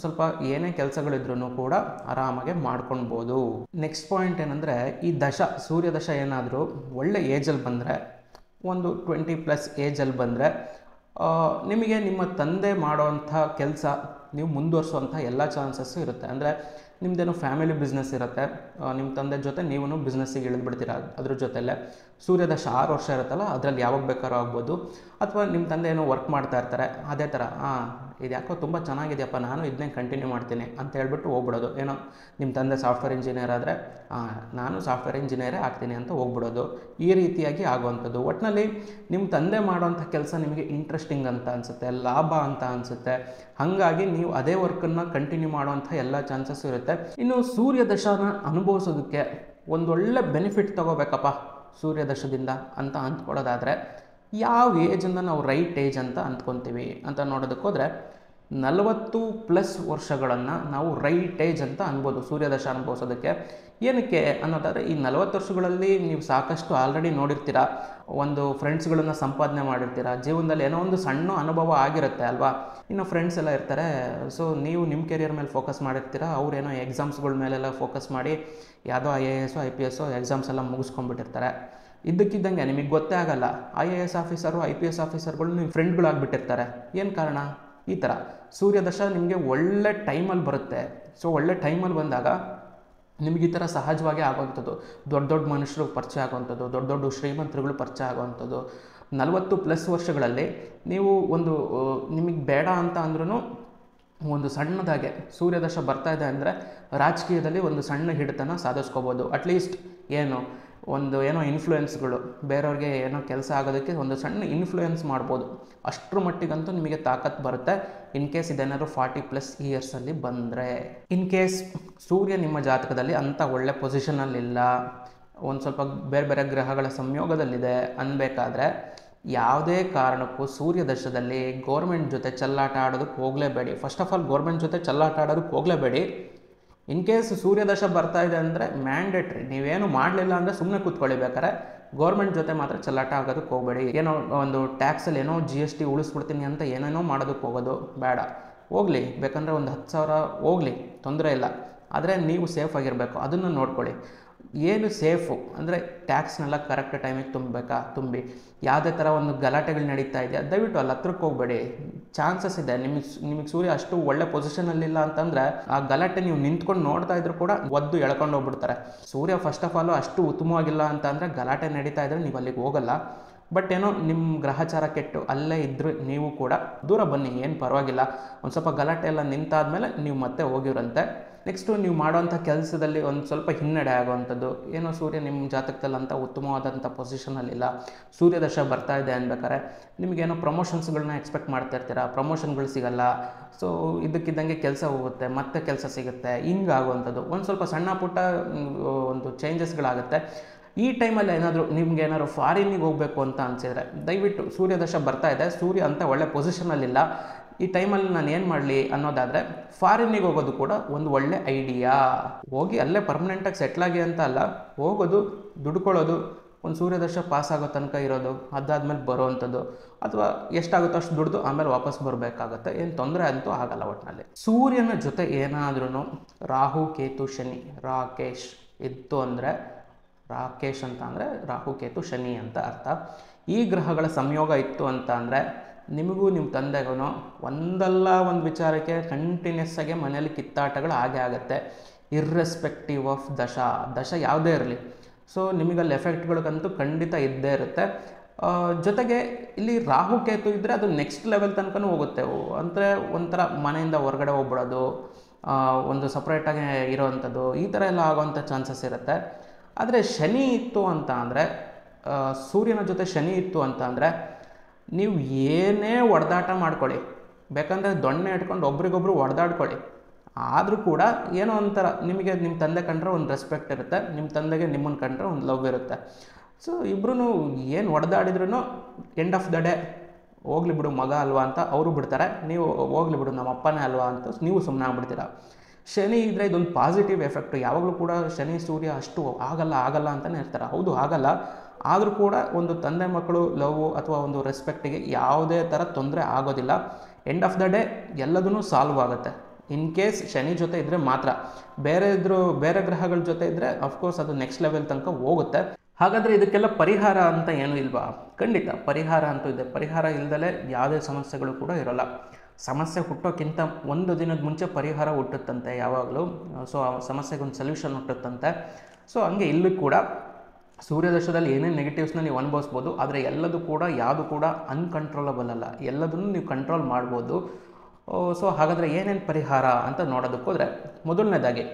ಸ್ವಲ್ಪ ಏನೇ ಕೆಲಸಗಳಿದ್ರೂ ಕೂಡ ಆರಾಮಾಗೆ ಮಾಡ್ಕೊಳ್ಬೋದು. ನೆಕ್ಸ್ಟ್ ಪಾಯಿಂಟ್ ಏನಂದರೆ, ಈ ಸೂರ್ಯ ದಶ ಏನಾದರೂ ಒಳ್ಳೆ ಏಜಲ್ಲಿ ಬಂದರೆ, ಒಂದು 20+ ಏಜಲ್ಲಿ ಬಂದರೆ ನಿಮಗೆ ನಿಮ್ಮ ತಂದೆ ಮಾಡೋವಂಥ ಕೆಲಸ ನೀವು ಮುಂದುವರಿಸುವಂಥ ಎಲ್ಲ ಚಾನ್ಸಸ್ಸು ಇರುತ್ತೆ. ಅಂದರೆ ನಿಮ್ಮದೇನೋ ಫ್ಯಾಮಿಲಿ ಬಿಸ್ನೆಸ್ ಇರುತ್ತೆ, ನಿಮ್ಮ ತಂದೆ ಜೊತೆ ನೀವು ಬಿಸ್ನೆಸ್ಸಿಗೆ ಇಳಿದ್ಬಿಡ್ತೀರ. ಅದ್ರ ಜೊತೆಯಲ್ಲೇ ಸೂರ್ಯದಶ 6 ವರ್ಷ ಇರುತ್ತಲ್ಲ, ಅದರಲ್ಲಿ ಯಾವಾಗ ಬೇಕಾದ್ರೂ ಆಗ್ಬೋದು. ಅಥವಾ ನಿಮ್ಮ ತಂದೆ ಏನೋ ವರ್ಕ್ ಮಾಡ್ತಾ ಇರ್ತಾರೆ, ಅದೇ ಥರ ಇದು ಯಾಕೋ ತುಂಬ ಚೆನ್ನಾಗಿದೆಯಪ್ಪ, ನಾನು ಇದನ್ನೇ ಕಂಟಿನ್ಯೂ ಮಾಡ್ತೀನಿ ಅಂತ ಹೇಳ್ಬಿಟ್ಟು ಹೋಗ್ಬಿಡೋದು. ಏನೋ ನಿಮ್ಮ ತಂದೆ ಸಾಫ್ಟ್ವೇರ್ ಇಂಜಿನಿಯರ್ ಆದರೆ ನಾನು ಸಾಫ್ಟ್ವೇರ್ ಇಂಜಿನಿಯರೇ ಆಗ್ತೀನಿ ಅಂತ ಹೋಗ್ಬಿಡೋದು. ಈ ರೀತಿಯಾಗಿ ಆಗುವಂಥದ್ದು. ಒಟ್ಟಿನಲ್ಲಿ ನಿಮ್ಮ ತಂದೆ ಮಾಡೋವಂಥ ಕೆಲಸ ನಿಮಗೆ ಇಂಟ್ರೆಸ್ಟಿಂಗ್ ಅಂತ ಅನಿಸುತ್ತೆ, ಲಾಭ ಅಂತ ಅನಿಸುತ್ತೆ. ಹಾಗಾಗಿ ನೀವು ಅದೇ ವರ್ಕನ್ನು ಕಂಟಿನ್ಯೂ ಮಾಡುವಂಥ ಎಲ್ಲ ಚಾನ್ಸಸ್ಸು ಇರುತ್ತೆ. ಇನ್ನು ಸೂರ್ಯದಶನ ಅನುಭವಿಸೋದಕ್ಕೆ ಒಂದೊಳ್ಳೆ ಬೆನಿಫಿಟ್ ತೊಗೋಬೇಕಪ್ಪ ಸೂರ್ಯದಶದಿಂದ ಅಂತ ಅಂದ್ಕೊಳ್ಳೋದಾದರೆ, ಯಾವ ಏಜನ್ನು ನಾವು ರೈಟ್ ಏಜ್ ಅಂತ ಅಂದ್ಕೊತೀವಿ ಅಂತ ನೋಡೋದಕ್ಕೋದ್ರೆ 40+ ವರ್ಷಗಳನ್ನು ನಾವು ರೈಟ್ ಏಜ್ ಅಂತ ಅನ್ಬೋದು ಸೂರ್ಯದಶ ಅನುಭವಿಸೋದಕ್ಕೆ. ಏನಕ್ಕೆ ಅನ್ನೋದಾದರೆ, ಈ 40 ವರ್ಷಗಳಲ್ಲಿ ನೀವು ಸಾಕಷ್ಟು ಆಲ್ರೆಡಿ ನೋಡಿರ್ತೀರ, ಒಂದು ಫ್ರೆಂಡ್ಸ್ಗಳನ್ನು ಸಂಪಾದನೆ ಮಾಡಿರ್ತೀರ, ಜೀವನದಲ್ಲಿ ಏನೋ ಒಂದು ಸಣ್ಣ ಅನುಭವ ಆಗಿರುತ್ತೆ ಅಲ್ವಾ. ಇನ್ನು ಫ್ರೆಂಡ್ಸ್ ಎಲ್ಲ ಇರ್ತಾರೆ, ಸೊ ನೀವು ನಿಮ್ಮ ಕೆರಿಯರ್ ಮೇಲೆ ಫೋಕಸ್ ಮಾಡಿರ್ತೀರ, ಅವ್ರೇನೋ ಎಕ್ಸಾಮ್ಸ್ಗಳ ಮೇಲೆಲ್ಲ ಫೋಕಸ್ ಮಾಡಿ ಯಾವುದೋ IAS IPS ಎಕ್ಸಾಮ್ಸ್ ಎಲ್ಲ ಮುಗಿಸ್ಕೊಂಡ್ಬಿಟ್ಟಿರ್ತಾರೆ. ಇದ್ದಕ್ಕಿದ್ದಂಗೆ ನಿಮಗೆ ಗೊತ್ತೇ ಆಗಲ್ಲ, IAS ಆಫೀಸರು IPS ಆಫೀಸರ್ಗಳು ನಿಮ್ಮ ಫ್ರೆಂಡ್ಗಳಾಗ್ಬಿಟ್ಟಿರ್ತಾರೆ. ಏನು ಕಾರಣ? ಈ ಥರ ಸೂರ್ಯದಶ ನಿಮಗೆ ಒಳ್ಳೆ ಟೈಮಲ್ಲಿ ಬರುತ್ತೆ. ಸೊ ಒಳ್ಳೆ ಟೈಮಲ್ಲಿ ಬಂದಾಗ ನಿಮಗೆ ಈ ಥರ ಸಹಜವಾಗಿ ಆಗುವಂಥದ್ದು, ದೊಡ್ಡ ದೊಡ್ಡ ಮನುಷ್ಯರು ಪರಿಚಯ ಆಗುವಂಥದ್ದು, ದೊಡ್ಡ ದೊಡ್ಡ ಶ್ರೀಮಂತರುಗಳು ಪರಿಚಯ ಆಗುವಂಥದ್ದು. 40+ ವರ್ಷಗಳಲ್ಲಿ ನೀವು ಒಂದು ನಿಮಗೆ ಬೇಡ ಅಂತ ಅಂದ್ರೂ ಒಂದು ಸಣ್ಣದಾಗೆ ಸೂರ್ಯದಶ ಬರ್ತಾ ಇದೆ ಅಂದರೆ ರಾಜಕೀಯದಲ್ಲಿ ಒಂದು ಸಣ್ಣ ಹಿಡಿತನ ಸಾಧಿಸ್ಕೋಬೋದು. ಅಟ್ಲೀಸ್ಟ್ ಏನೋ ಇನ್ಫ್ಲೂಯೆನ್ಸ್ಗಳು, ಬೇರೆಯವ್ರಿಗೆ ಏನೋ ಕೆಲಸ ಆಗೋದಕ್ಕೆ ಒಂದು ಸಣ್ಣ ಇನ್ಫ್ಲೂಯೆನ್ಸ್ ಮಾಡ್ಬೋದು. ಅಷ್ಟರ ಮಟ್ಟಿಗಂತೂ ನಿಮಗೆ ತಾಕತ್ತು ಬರುತ್ತೆ. ಇನ್ ಕೇಸ್ ಇದೇನಾದ್ರು 40+ ಇಯರ್ಸಲ್ಲಿ ಬಂದರೆ. ಇನ್ ಕೇಸ್ ಸೂರ್ಯ ನಿಮ್ಮ ಜಾತಕದಲ್ಲಿ ಅಂಥ ಒಳ್ಳೆ ಪೊಸಿಷನಲ್ಲಿಲ್ಲ, ಒಂದು ಸ್ವಲ್ಪ ಬೇರೆ ಬೇರೆ ಗ್ರಹಗಳ ಸಂಯೋಗದಲ್ಲಿದೆ ಅನ್ಬೇಕಾದ್ರೆ, ಯಾವುದೇ ಕಾರಣಕ್ಕೂ ಸೂರ್ಯದಶದಲ್ಲಿ ಗೌರ್ಮೆಂಟ್ ಜೊತೆ ಚೆಲ್ಲಾಟ ಆಡೋದಕ್ಕೆ ಹೋಗಲೇಬೇಡಿ. ಫಸ್ಟ್ ಆಫ್ ಆಲ್ ಗೌರ್ಮೆಂಟ್ ಜೊತೆ ಚೆಲ್ಲಾಟ ಆಡೋದಕ್ಕೆ ಹೋಗಲೇಬೇಡಿ. ಇನ್ ಕೇಸ್ ಸೂರ್ಯದಶ ಬರ್ತಾ ಇದೆ ಅಂದರೆ ಮ್ಯಾಂಡೇಟ್ರಿ, ನೀವೇನು ಮಾಡಲಿಲ್ಲ ಅಂದರೆ ಸುಮ್ಮನೆ ಕೂತ್ಕೊಳ್ಳಿ. ಬೇಕಾರೆ ಗೌರ್ಮೆಂಟ್ ಜೊತೆ ಮಾತ್ರ ಚೆಲ್ಲಾಟ ಆಗೋದಕ್ಕೆ ಹೋಗಬೇಡಿ. ಏನೋ ಒಂದು ಟ್ಯಾಕ್ಸಲ್ಲಿ ಏನೋ GST ಉಳಿಸ್ಬಿಡ್ತೀನಿ ಅಂತ ಏನೇನೋ ಮಾಡೋದಕ್ಕೆ ಹೋಗೋದು ಬೇಡ. ಹೋಗಲಿ, ಬೇಕಂದರೆ ಒಂದು 10,000 ಹೋಗಲಿ, ತೊಂದರೆ ಇಲ್ಲ. ಆದರೆ ನೀವು ಸೇಫ್ ಆಗಿರಬೇಕು, ಅದನ್ನು ನೋಡ್ಕೊಳ್ಳಿ. ಏನು ಸೇಫು ಅಂದರೆ ಟ್ಯಾಕ್ಸ್ನೆಲ್ಲ ಕರೆಕ್ಟ್ ಟೈಮಿಗೆ ತುಂಬಿ ಯಾವುದೇ ಥರ ಒಂದು ಗಲಾಟೆಗಳು ನಡೀತಾ ಇದೆಯಾ, ದಯವಿಟ್ಟು ಅಲ್ಲಿ ಹತ್ರಕ್ಕೆ ಹೋಗಬೇಡಿ. ಚಾನ್ಸಸ್ ಇದೆ ನಿಮಗೆ ಸೂರ್ಯ ಅಷ್ಟು ಒಳ್ಳೆ ಪೊಸಿಷನಲ್ಲಿಲ್ಲ ಅಂತಂದರೆ ಆ ಗಲಾಟೆ ನೀವು ನಿಂತ್ಕೊಂಡು ನೋಡ್ತಾ ಇದ್ರು ಕೂಡ ಒದ್ದು ಎಳ್ಕೊಂಡು ಹೋಗ್ಬಿಡ್ತಾರೆ. ಸೂರ್ಯ ಫಸ್ಟ್ ಆಫ್ ಆಲು ಅಷ್ಟು ಉತ್ತಮವಾಗಿಲ್ಲ ಅಂತ ಅಂದರೆ ಗಲಾಟೆ ನಡೀತಾ ಇದ್ದರೆ ನೀವು ಅಲ್ಲಿಗೆ ಹೋಗಲ್ಲ. ಬಟ್ ಏನೋ ನಿಮ್ಮ ಗ್ರಹಚಾರ ಕೆಟ್ಟು ಅಲ್ಲೇ ಇದ್ದರೆ ನೀವು ಕೂಡ ದೂರ ಬನ್ನಿ, ಏನು ಪರವಾಗಿಲ್ಲ. ಒಂದು ಸ್ವಲ್ಪ ಗಲಾಟೆ ಎಲ್ಲ ನಿಂತಾದ್ಮೇಲೆ ನೀವು ಮತ್ತೆ ಹೋಗಿರಂತೆ. ನೆಕ್ಸ್ಟು ನೀವು ಮಾಡೋವಂಥ ಕೆಲಸದಲ್ಲಿ ಒಂದು ಸ್ವಲ್ಪ ಹಿನ್ನಡೆ ಆಗುವಂಥದ್ದು. ಏನೋ ಸೂರ್ಯ ನಿಮ್ಮ ಜಾತಕದಲ್ಲಿ ಅಂತ ಉತ್ತಮವಾದಂಥ ಪೊಸಿಷನಲ್ಲಿಲ್ಲ, ಸೂರ್ಯದಶ ಬರ್ತಾ ಇದೆ ಅನ್ಬೇಕಾರೆ ನಿಮಗೇನೋ ಪ್ರಮೋಷನ್ಸ್ಗಳನ್ನ ಎಕ್ಸ್ಪೆಕ್ಟ್ ಮಾಡ್ತಾ ಇರ್ತೀರ, ಪ್ರಮೋಷನ್ಗಳು ಸಿಗಲ್ಲ. ಸೊ ಇದಕ್ಕಿದ್ದಂಗೆ ಕೆಲಸ ಹೋಗುತ್ತೆ, ಮತ್ತೆ ಕೆಲಸ ಸಿಗುತ್ತೆ, ಹಿಂಗಾಗುವಂಥದ್ದು. ಒಂದು ಸ್ವಲ್ಪ ಸಣ್ಣ ಪುಟ್ಟ ಒಂದು ಚೇಂಜಸ್ಗಳಾಗುತ್ತೆ. ಈ ಟೈಮಲ್ಲಿ ನಿಮ್ಗೇನಾದ್ರು ಫಾರಿನ್ನಿಗೆ ಹೋಗಬೇಕು ಅಂತ ಅನಿಸಿದರೆ ದಯವಿಟ್ಟು, ಸೂರ್ಯದಶ ಬರ್ತಾ ಇದೆ, ಸೂರ್ಯ ಅಂತ ಒಳ್ಳೆ ಪೊಸಿಷನಲ್ಲಿಲ್ಲ, ಈ ಟೈಮಲ್ಲಿ ನಾನು ಏನು ಮಾಡಲಿ ಅನ್ನೋದಾದರೆ ಫಾರಿನ್ನಿಗೆ ಹೋಗೋದು ಕೂಡ ಒಂದು ಒಳ್ಳೆ ಐಡಿಯಾ. ಹೋಗಿ ಅಲ್ಲೇ ಪರ್ಮನೆಂಟಾಗಿ ಸೆಟ್ಲಾಗಿ ಅಂತ ಅಲ್ಲ, ಹೋಗೋದು, ದುಡ್ಕೊಳ್ಳೋದು, ಒಂದು ಸೂರ್ಯದಶ ಪಾಸ್ ಆಗೋ ತನಕ ಇರೋದು, ಅದಾದ್ಮೇಲೆ ಬರೋವಂಥದ್ದು. ಅಥವಾ ಎಷ್ಟಾಗುತ್ತೋ ಅಷ್ಟು ದುಡ್ದು ಆಮೇಲೆ ವಾಪಸ್ ಬರಬೇಕಾಗತ್ತೆ, ಏನು ತೊಂದರೆ ಅಂತೂ ಆಗಲ್ಲ. ಒಟ್ಟಿನಲ್ಲಿ ಸೂರ್ಯನ ಜೊತೆ ಏನಾದ್ರೂ ರಾಹು ಕೇತು ಶನಿ, ರಾಕೇಶ್ ಇತ್ತು ಅಂದರೆ, ರಾಕೇಶ್ ಅಂತ ಅಂದರೆ ರಾಹು ಕೇತು ಶನಿ ಅಂತ ಅರ್ಥ. ಈ ಗ್ರಹಗಳ ಸಂಯೋಗ ಇತ್ತು ಅಂತ ಅಂದರೆ ನಿಮಗೂ ನಿಮ್ಮ ತಂದೆಗೂ ಒಂದಲ್ಲ ಒಂದು ವಿಚಾರಕ್ಕೆ ಕಂಟಿನ್ಯೂಸ್ ಆಗಿ ಮನೆಯಲ್ಲಿ ಕಿತ್ತಾಟಗಳು ಆಗೇ ಆಗುತ್ತೆ, ಇರ್ರೆಸ್ಪೆಕ್ಟಿವ್ ಆಫ್ ದಶ ಯಾವುದೇ ಇರಲಿ. ಸೊ ನಿಮಗಲ್ಲಿ ಎಫೆಕ್ಟ್ಗಳಿಗಂತೂ ಖಂಡಿತ ಇದ್ದೇ ಇರುತ್ತೆ. ಜೊತೆಗೆ ಇಲ್ಲಿ ರಾಹು ಕೇತು ಇದ್ದರೆ ಅದು ನೆಕ್ಸ್ಟ್ ಲೆವೆಲ್ ತನಕನೂ ಹೋಗುತ್ತೆ. ಅಂದರೆ ಒಂಥರ ಮನೆಯಿಂದ ಹೊರಗಡೆ ಹೋಗ್ಬಿಡೋದು, ಒಂದು ಸಪ್ರೇಟಾಗಿ ಇರೋವಂಥದ್ದು, ಈ ಥರ ಎಲ್ಲ ಆಗೋವಂಥ ಚಾನ್ಸಸ್ ಇರುತ್ತೆ. ಆದರೆ ಶನಿ ಇತ್ತು ಅಂತ ಅಂದರೆ, ಸೂರ್ಯನ ಜೊತೆ ಶನಿ ಇತ್ತು ಅಂತ ಅಂದರೆ, ನೀವು ಏನೇ ಹೊಡೆದಾಟ ಮಾಡ್ಕೊಳ್ಳಿ, ಬೇಕಂದರೆ ದೊಣ್ಣೆ ಇಟ್ಕೊಂಡು ಒಬ್ರಿಗೊಬ್ರು ಹೊಡೆದಾಡ್ಕೊಳ್ಳಿ, ಆದರೂ ಕೂಡ ಏನೋ ಒಂಥರ ನಿಮಗೆ ನಿಮ್ಮ ತಂದೆ ಕಂಡ್ರೆ ಒಂದು ರೆಸ್ಪೆಕ್ಟ್ ಇರುತ್ತೆ, ನಿಮ್ಮ ತಂದೆಗೆ ನಿಮ್ಮನ್ನು ಕಂಡ್ರೆ ಒಂದು ಲವ್ ಇರುತ್ತೆ. ಸೊ ಇಬ್ಬರೂ ಏನು ಹೊಡೆದಾಡಿದ್ರೂ ಎಂಡ್ ಆಫ್ ದ ಡೇ ಹೋಗ್ಲಿ ಬಿಡು ಮಗ ಅಲ್ವಾ ಅಂತ ಅವರು ಬಿಡ್ತಾರೆ, ನೀವು ಹೋಗ್ಲಿ ಬಿಡು ನಮ್ಮ ಅಪ್ಪನೇ ಅಲ್ವಾ ಅಂತ ನೀವು ಸುಮ್ಮನೆ ಆಗ್ಬಿಡ್ತೀರ. ಶನಿ ಇದ್ದರೆ ಇದೊಂದು ಪಾಸಿಟಿವ್ ಎಫೆಕ್ಟು. ಯಾವಾಗಲೂ ಕೂಡ ಶನಿ ಸೂರ್ಯ ಅಷ್ಟು ಆಗಲ್ಲ ಅಂತಲೇ ಇರ್ತಾರೆ. ಹೌದು ಆಗಲ್ಲ, ಆದರೂ ಕೂಡ ಒಂದು ತಂದೆ ಮಕ್ಕಳು ಲವ್ ಅಥವಾ ಒಂದು ರೆಸ್ಪೆಕ್ಟಿಗೆ ಯಾವುದೇ ಥರ ತೊಂದರೆ ಆಗೋದಿಲ್ಲ. ಎಂಡ್ ಆಫ್ ದ ಡೇ ಎಲ್ಲದೂ ಸಾಲ್ವ್ ಆಗುತ್ತೆ. ಇನ್ ಕೇಸ್ ಶನಿ ಜೊತೆ ಇದ್ದರೆ ಮಾತ್ರ. ಬೇರೆ ಗ್ರಹಗಳ ಜೊತೆ ಇದ್ದರೆ ಅಫ್ಕೋರ್ಸ್ ಅದು ನೆಕ್ಸ್ಟ್ ಲೆವೆಲ್ ತನಕ ಹೋಗುತ್ತೆ. ಹಾಗಾದರೆ ಇದಕ್ಕೆಲ್ಲ ಪರಿಹಾರ ಅಂತ ಏನೂ ಇಲ್ವಾ? ಖಂಡಿತ ಪರಿಹಾರ ಅಂತೂ ಇದೆ. ಪರಿಹಾರ ಇಲ್ಲದಲೇ ಯಾವುದೇ ಸಮಸ್ಯೆಗಳು ಕೂಡ ಇರೋಲ್ಲ. ಸಮಸ್ಯೆ ಹುಟ್ಟೋಕ್ಕಿಂತ ಒಂದು ದಿನದ ಮುಂಚೆ ಪರಿಹಾರ ಹುಟ್ಟುತ್ತಂತೆ ಯಾವಾಗಲೂ. ಸೊ ಆ ಸಮಸ್ಯೆಗೊಂದು ಸೊಲ್ಯೂಷನ್ ಹುಟ್ಟುತ್ತಂತೆ. ಸೊ ಹಂಗೆ ಇಲ್ಲೂ ಕೂಡ ಸೂರ್ಯದಶದಲ್ಲಿ ಏನೇನು ನೆಗೆಟಿವ್ಸ್ನ ನೀವು ಅನುಭವಿಸ್ಬೋದು, ಆದರೆ ಎಲ್ಲದೂ ಕೂಡ ಯಾವುದು ಕೂಡ ಅನ್ಕಂಟ್ರೋಲಬಲ್ ಅಲ್ಲ, ಎಲ್ಲದನ್ನು ನೀವು ಕಂಟ್ರೋಲ್ ಮಾಡ್ಬೋದು. ಸೊ ಹಾಗಾದರೆ ಏನೇನು ಪರಿಹಾರ ಅಂತ ನೋಡೋದಕ್ಕೋದ್ರೆ, ಮೊದಲನೇದಾಗಿ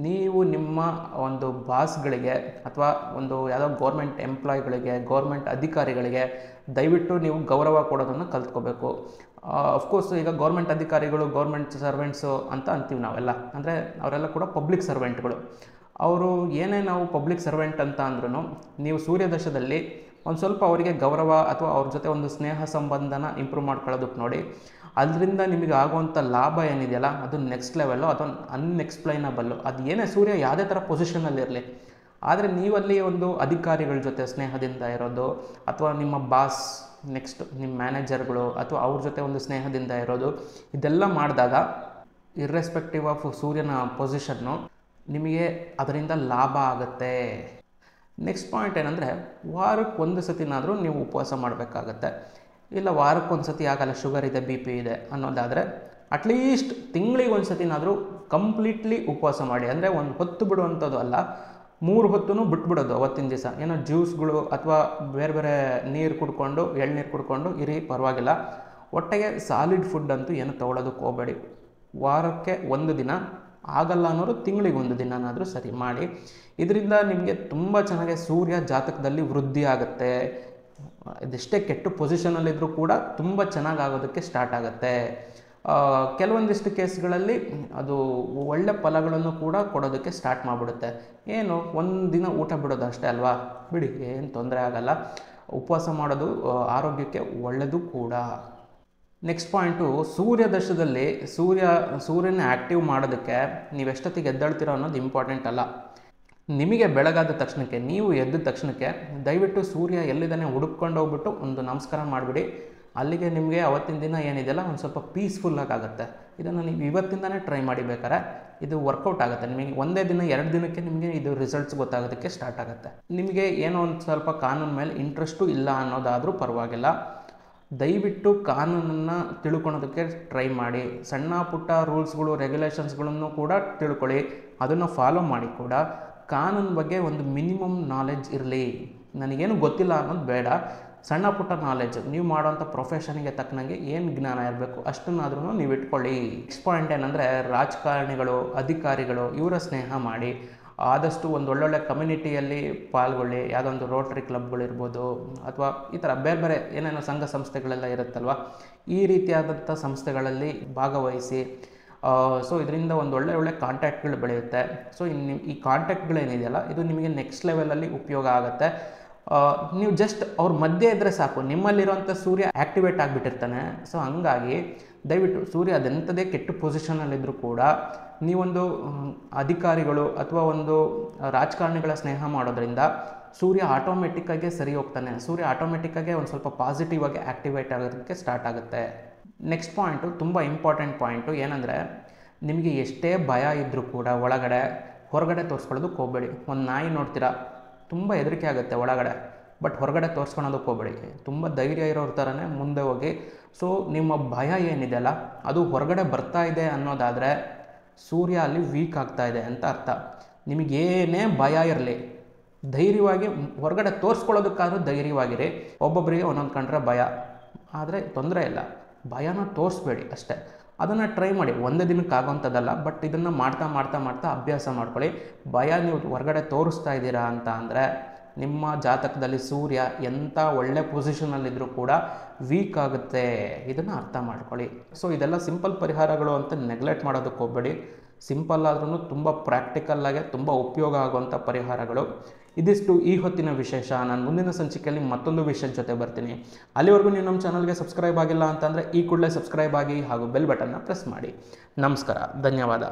ನೀವು ನಿಮ್ಮ ಒಂದು ಬಾಸ್ಗಳಿಗೆ ಅಥವಾ ಒಂದು ಯಾವುದೋ ಗೌರ್ಮೆಂಟ್ ಎಂಪ್ಲಾಯ್ಗಳಿಗೆ, ಗೌರ್ಮೆಂಟ್ ಅಧಿಕಾರಿಗಳಿಗೆ ದಯವಿಟ್ಟು ನೀವು ಗೌರವ ಕೊಡೋದನ್ನು ಕಲ್ತ್ಕೋಬೇಕು. ಅಫ್ಕೋರ್ಸ್ ಈಗ ಗೌರ್ಮೆಂಟ್ ಅಧಿಕಾರಿಗಳು, ಗೌರ್ಮೆಂಟ್ ಸರ್ವೆಂಟ್ಸು ಅಂತ ಅಂತೀವಿ ನಾವೆಲ್ಲ, ಅಂದರೆ ಅವರೆಲ್ಲ ಕೂಡ ಪಬ್ಲಿಕ್ ಸರ್ವೆಂಟ್ಗಳು. ಅವರು ಏನೇ ನಾವು ಪಬ್ಲಿಕ್ ಸರ್ವೆಂಟ್ ಅಂತ ಅಂದ್ರೂ ನೀವು ಸೂರ್ಯದಶದಲ್ಲಿ ಒಂದು ಸ್ವಲ್ಪ ಅವರಿಗೆ ಗೌರವ ಅಥವಾ ಅವ್ರ ಜೊತೆ ಒಂದು ಸ್ನೇಹ ಸಂಬಂಧನ ಇಂಪ್ರೂವ್ ಮಾಡ್ಕೊಳ್ಳೋದಕ್ಕೆ ನೋಡಿ. ಅದರಿಂದ ನಿಮಗೆ ಆಗುವಂಥ ಲಾಭ ಏನಿದೆಯಲ್ಲ ಅದು ನೆಕ್ಸ್ಟ್ ಲೆವೆಲ್ಲು, ಅದೊಂದು ಅನ್ಎಕ್ಸ್ಪ್ಲೈನಬಲ್ಲು. ಅದು ಏನೇ ಸೂರ್ಯ ಯಾವುದೇ ಥರ ಪೊಸಿಷನಲ್ಲಿರಲಿ, ಆದರೆ ನೀವಲ್ಲಿ ಒಂದು ಅಧಿಕಾರಿಗಳ ಜೊತೆ ಸ್ನೇಹದಿಂದ ಇರೋದು, ಅಥವಾ ನಿಮ್ಮ ಬಾಸ್, ನೆಕ್ಸ್ಟ್ ನಿಮ್ಮ ಮ್ಯಾನೇಜರ್ಗಳು ಅಥವಾ ಅವ್ರ ಜೊತೆ ಒಂದು ಸ್ನೇಹದಿಂದ ಇರೋದು, ಇದೆಲ್ಲ ಮಾಡಿದಾಗ ಇರ್ರೆಸ್ಪೆಕ್ಟಿವ್ ಆಫ್ ಸೂರ್ಯನ ಪೊಸಿಷನ್ನು ನಿಮಗೆ ಅದರಿಂದ ಲಾಭ ಆಗುತ್ತೆ. ನೆಕ್ಸ್ಟ್ ಪಾಯಿಂಟ್ ಏನಂದರೆ, ವಾರಕ್ಕೆ ಒಂದು ಸತಿನಾದರೂ ನೀವು ಉಪವಾಸ ಮಾಡಬೇಕಾಗತ್ತೆ. ಇಲ್ಲ ವಾರಕ್ಕೊಂದು ಸತಿ ಆಗಲ್ಲ, ಶುಗರ್ ಇದೆ, ಬಿ ಪಿ ಇದೆ ಅನ್ನೋದಾದರೆ ಅಟ್ಲೀಸ್ಟ್ ತಿಂಗಳಿಗೆ ಒಂದು ಸತಿನಾದರೂ ಕಂಪ್ಲೀಟ್ಲಿ ಉಪವಾಸ ಮಾಡಿ. ಅಂದರೆ ಒಂದು ಹೊತ್ತು ಬಿಡುವಂಥದ್ದು ಅಲ್ಲ, 3 ಹೊತ್ತೂ ಬಿಟ್ಬಿಡೋದು. ಅವತ್ತಿನ ದಿವಸ ಏನೋ ಜ್ಯೂಸ್ಗಳು ಅಥವಾ ಬೇರೆ ನೀರು ಕುಡ್ಕೊಂಡು, ಎಳ್ನೀರು ಕುಡ್ಕೊಂಡು ಇರಿ, ಪರವಾಗಿಲ್ಲ. ಒಟ್ಟಿಗೆ ಸಾಲಿಡ್ ಫುಡ್ ಅಂತೂ ಏನು ತೊಗೊಳೋದಕ್ಕೆ ಹೋಗಬೇಡಿ. ವಾರಕ್ಕೆ ಒಂದು ದಿನ, ಆಗಲ್ಲ ಅನ್ನೋರು ತಿಂಗಳಿಗೆ ಒಂದು ದಿನನಾದರೂ ಸರಿ ಮಾಡಿ. ಇದರಿಂದ ನಿಮಗೆ ತುಂಬ ಚೆನ್ನಾಗಿ ಸೂರ್ಯ ಜಾತಕದಲ್ಲಿ ವೃದ್ಧಿ ಆಗುತ್ತೆ. ಅದೆಷ್ಟೇ ಕೆಟ್ಟ ಪೊಸಿಷನಲ್ಲಿದ್ದರೂ ಕೂಡ ತುಂಬ ಚೆನ್ನಾಗಿ ಆಗೋದಕ್ಕೆ ಸ್ಟಾರ್ಟ್ ಆಗುತ್ತೆ. ಕೆಲವೊಂದಿಷ್ಟು ಕೇಸ್ಗಳಲ್ಲಿ ಅದು ಒಳ್ಳೆ ಫಲಗಳನ್ನು ಕೂಡ ಕೊಡೋದಕ್ಕೆ ಸ್ಟಾರ್ಟ್ ಮಾಡಿಬಿಡುತ್ತೆ. ಏನು ಒಂದು ದಿನ ಊಟ ಬಿಡೋದು ಅಷ್ಟೇ ಅಲ್ವಾ, ಬಿಡಿ, ಏನು ತೊಂದರೆ ಆಗಲ್ಲ. ಉಪವಾಸ ಮಾಡೋದು ಆರೋಗ್ಯಕ್ಕೆ ಒಳ್ಳೆಯದು ಕೂಡ. ನೆಕ್ಸ್ಟ್ ಪಾಯಿಂಟು, ಸೂರ್ಯದಶದಲ್ಲಿ ಸೂರ್ಯನ ಆ್ಯಕ್ಟಿವ್ ಮಾಡೋದಕ್ಕೆ ನೀವು ಎಷ್ಟೊತ್ತಿಗೆ ಎದ್ದೇಳ್ತೀರೋ ಅನ್ನೋದು ಇಂಪಾರ್ಟೆಂಟ್ ಅಲ್ಲ. ನಿಮಗೆ ಬೆಳಗಾದ ತಕ್ಷಣಕ್ಕೆ, ನೀವು ಎದ್ದ ತಕ್ಷಣಕ್ಕೆ ದಯವಿಟ್ಟು ಸೂರ್ಯ ಎಲ್ಲಿದ್ದಾನೆ ಹುಡುಕೊಂಡು ಹೋಗ್ಬಿಟ್ಟು ಒಂದು ನಮಸ್ಕಾರ ಮಾಡಿಬಿಡಿ. ಅಲ್ಲಿಗೆ ನಿಮಗೆ ಅವತ್ತಿನ ದಿನ ಏನಿದೆಯಲ್ಲ ಒಂದು ಸ್ವಲ್ಪ ಪೀಸ್ಫುಲ್ಲಾಗಿ ಆಗುತ್ತೆ. ಇದನ್ನು ನೀವು ಇವತ್ತಿಂದನೇ ಟ್ರೈ ಮಾಡಿ, ಬೇಕಾರೆ ಇದು ವರ್ಕೌಟ್ ಆಗುತ್ತೆ. ನಿಮಗೆ ಒಂದೇ ದಿನ 2 ದಿನಕ್ಕೆ ನಿಮಗೆ ಇದು ರಿಸಲ್ಟ್ಸ್ ಗೊತ್ತಾಗೋದಕ್ಕೆ ಸ್ಟಾರ್ಟ್ ಆಗುತ್ತೆ. ನಿಮಗೆ ಏನೋ ಒಂದು ಸ್ವಲ್ಪ ಕಾನೂನು ಮೇಲೆ ಇಂಟ್ರೆಸ್ಟು ಇಲ್ಲ ಅನ್ನೋದಾದರೂ ಪರವಾಗಿಲ್ಲ, ದಯವಿಟ್ಟು ಕಾನೂನನ್ನು ತಿಳ್ಕೊಳೋದಕ್ಕೆ ಟ್ರೈ ಮಾಡಿ. ಸಣ್ಣ ಪುಟ್ಟ ರೂಲ್ಸ್ಗಳು, ರೆಗ್ಯುಲೇಷನ್ಸ್ಗಳನ್ನು ಕೂಡ ತಿಳ್ಕೊಳ್ಳಿ, ಅದನ್ನು ಫಾಲೋ ಮಾಡಿ ಕೂಡ. ಕಾನೂನು ಬಗ್ಗೆ ಒಂದು ಮಿನಿಮಮ್ ನಾಲೆಡ್ಜ್ ಇರಲಿ. ನನಗೇನು ಗೊತ್ತಿಲ್ಲ ಅನ್ನೋದು ಬೇಡ, ಸಣ್ಣ ಪುಟ್ಟ ನಾಲೆಡ್ಜ್, ನೀವು ಮಾಡೋಂಥ ಪ್ರೊಫೆಷನಿಗೆ ತಕ್ಕನಾಗೆ ಏನು ಜ್ಞಾನ ಇರಬೇಕು ಅಷ್ಟನ್ನಾದ್ರೂ ನೀವು ಇಟ್ಕೊಳ್ಳಿ. ನೆಕ್ಸ್ಟ್ ಪಾಯಿಂಟ್ ಏನಂದರೆ, ರಾಜಕಾರಣಿಗಳು, ಅಧಿಕಾರಿಗಳು ಇವರ ಸ್ನೇಹ ಮಾಡಿ. ಆದಷ್ಟು ಒಂದು ಒಳ್ಳೊಳ್ಳೆ ಕಮ್ಯುನಿಟಿಯಲ್ಲಿ ಪಾಲ್ಗೊಳ್ಳಿ. ಯಾವುದೊಂದು ರೋಟ್ರಿ ಕ್ಲಬ್ಗಳಿರ್ಬೋದು ಅಥವಾ ಈ ಥರ ಬೇರೆ ಏನೇನೋ ಸಂಘ ಸಂಸ್ಥೆಗಳೆಲ್ಲ ಇರುತ್ತಲ್ವ, ಈ ರೀತಿಯಾದಂಥ ಸಂಸ್ಥೆಗಳಲ್ಲಿ ಭಾಗವಹಿಸಿ. ಸೊ ಇದರಿಂದ ಒಂದು ಒಳ್ಳೆ ಕಾಂಟ್ಯಾಕ್ಟ್ಗಳು ಬೆಳೆಯುತ್ತೆ. ಸೊ ಈ ಕಾಂಟ್ಯಾಕ್ಟ್ಗಳೇನಿದೆಯಲ್ಲ ಇದು ನಿಮಗೆ ನೆಕ್ಸ್ಟ್ ಲೆವೆಲಲ್ಲಿ ಉಪಯೋಗ ಆಗುತ್ತೆ. ನೀವು ಜಸ್ಟ್ ಅವ್ರ ಮಧ್ಯೆ ಇದ್ದರೆ ಸಾಕು, ನಿಮ್ಮಲ್ಲಿರುವಂಥ ಸೂರ್ಯ ಆ್ಯಕ್ಟಿವೇಟ್ ಆಗಿಬಿಟ್ಟಿರ್ತಾನೆ. ಸೊ ಹಂಗಾಗಿ ದಯವಿಟ್ಟು ಸೂರ್ಯ ಅದೆಂಥದೇ ಕೆಟ್ಟ ಪೊಸಿಷನಲ್ಲಿದ್ದರೂ ಕೂಡ ನೀವೊಂದು ಅಧಿಕಾರಿಗಳು ಅಥವಾ ಒಂದು ರಾಜಕಾರಣಿಗಳ ಸ್ನೇಹ ಮಾಡೋದ್ರಿಂದ ಸೂರ್ಯ ಆಟೋಮೆಟಿಕ್ಕಾಗಿ ಸರಿ ಹೋಗ್ತಾನೆ. ಸೂರ್ಯ ಆಟೋಮೆಟಿಕ್ಕಾಗಿ ಒಂದು ಸ್ವಲ್ಪ ಪಾಸಿಟಿವ್ ಆಗಿ ಆ್ಯಕ್ಟಿವೇಟ್ ಆಗೋದಕ್ಕೆ ಸ್ಟಾರ್ಟ್ ಆಗುತ್ತೆ. ನೆಕ್ಸ್ಟ್ ಪಾಯಿಂಟು ತುಂಬ ಇಂಪಾರ್ಟೆಂಟ್ ಪಾಯಿಂಟು ಏನಂದರೆ, ನಿಮಗೆ ಎಷ್ಟೇ ಭಯ ಇದ್ದರೂ ಕೂಡ ಹೊರಗಡೆ ತೋರಿಸ್ಕೊಳ್ಳೋದಕ್ಕೆ ಹೋಗಬೇಡಿ. ಒಂದು ನಾಯಿ ನೋಡ್ತೀರಾ, ತುಂಬ ಹೆದರಿಕೆ ಆಗುತ್ತೆ ಒಳಗಡೆ, ಬಟ್ ಹೊರಗಡೆ ತೋರಿಸ್ಕೊಳೋದಕ್ಕೆ ಹೋಗಬೇಡಿ. ತುಂಬ ಧೈರ್ಯ ಇರೋರ ಥರನೇ ಮುಂದೆ ಹೋಗಿ. ಸೊ ನಿಮ್ಮ ಭಯ ಏನಿದೆಯಲ್ಲ ಅದು ಹೊರಗಡೆ ಬರ್ತಾ ಇದೆ ಅನ್ನೋದಾದರೆ ಸೂರ್ಯ ಅಲ್ಲಿ ವೀಕ್ ಆಗ್ತಾ ಇದೆ ಅಂತ ಅರ್ಥ. ನಿಮಗೇನೇ ಭಯ ಇರಲಿ, ಧೈರ್ಯವಾಗಿ ಹೊರಗಡೆ ತೋರಿಸ್ಕೊಳ್ಳೋದಕ್ಕಾದ್ರೂ ಧೈರ್ಯವಾಗಿರಿ. ಒಬ್ಬೊಬ್ಬರಿಗೆ ಒಂದೊಂದು ಕಂಡ್ರೆ ಭಯ, ಆದರೆ ತೊಂದರೆ ಇಲ್ಲ, ಭಯನ ತೋರಿಸ್ಬೇಡಿ ಅಷ್ಟೇ. ಅದನ್ನು ಟ್ರೈ ಮಾಡಿ, ಒಂದೇ ದಿನಕ್ಕೆ ಆಗೋಂಥದ್ದಲ್ಲ, ಬಟ್ ಇದನ್ನು ಮಾಡ್ತಾ ಮಾಡ್ತಾ ಮಾಡ್ತಾ ಅಭ್ಯಾಸ ಮಾಡ್ಕೊಳ್ಳಿ. ಭಯ ನೀವು ಹೊರಗಡೆ ತೋರಿಸ್ತಾ ಇದ್ದೀರಾ ಅಂತ ಅಂದರೆ ನಿಮ್ಮ ಜಾತಕದಲ್ಲಿ ಸೂರ್ಯ ಎಂಥ ಒಳ್ಳೆ ಪೊಸಿಷನಲ್ಲಿದ್ದರೂ ಕೂಡ ವೀಕ್ ಆಗುತ್ತೆ, ಇದನ್ನು ಅರ್ಥ ಮಾಡ್ಕೊಳ್ಳಿ. ಸೊ ಇದೆಲ್ಲ ಸಿಂಪಲ್ ಪರಿಹಾರಗಳು ಅಂತ ನೆಗ್ಲೆಕ್ಟ್ ಮಾಡೋದಕ್ಕೆ ಹೋಗಬೇಡಿ. ಸಿಂಪಲ್ ಆದ್ರೂ ತುಂಬ ಪ್ರಾಕ್ಟಿಕಲ್ಲಾಗೆ ತುಂಬ ಉಪಯೋಗ ಆಗುವಂಥ ಪರಿಹಾರಗಳು. ಇದಿಷ್ಟು ಈ ಹೊತ್ತಿನ ವಿಶೇಷ. ನಾನು ಮುಂದಿನ ಸಂಚಿಕೆಯಲ್ಲಿ ಮತ್ತೊಂದು ವಿಷಯದ ಜೊತೆ ಬರ್ತೀನಿ. ಅಲ್ಲಿವರೆಗೂ ನೀವು ನಮ್ಮ ಚಾನಲ್ಗೆ ಸಬ್ಸ್ಕ್ರೈಬ್ ಆಗಿಲ್ಲ ಅಂತಂದರೆ ಈ ಕೂಡಲೇ ಸಬ್ಸ್ಕ್ರೈಬ್ ಆಗಿ ಹಾಗೂ ಬೆಲ್ ಬಟನ್ನ ಪ್ರೆಸ್ ಮಾಡಿ. ನಮಸ್ಕಾರ, ಧನ್ಯವಾದ.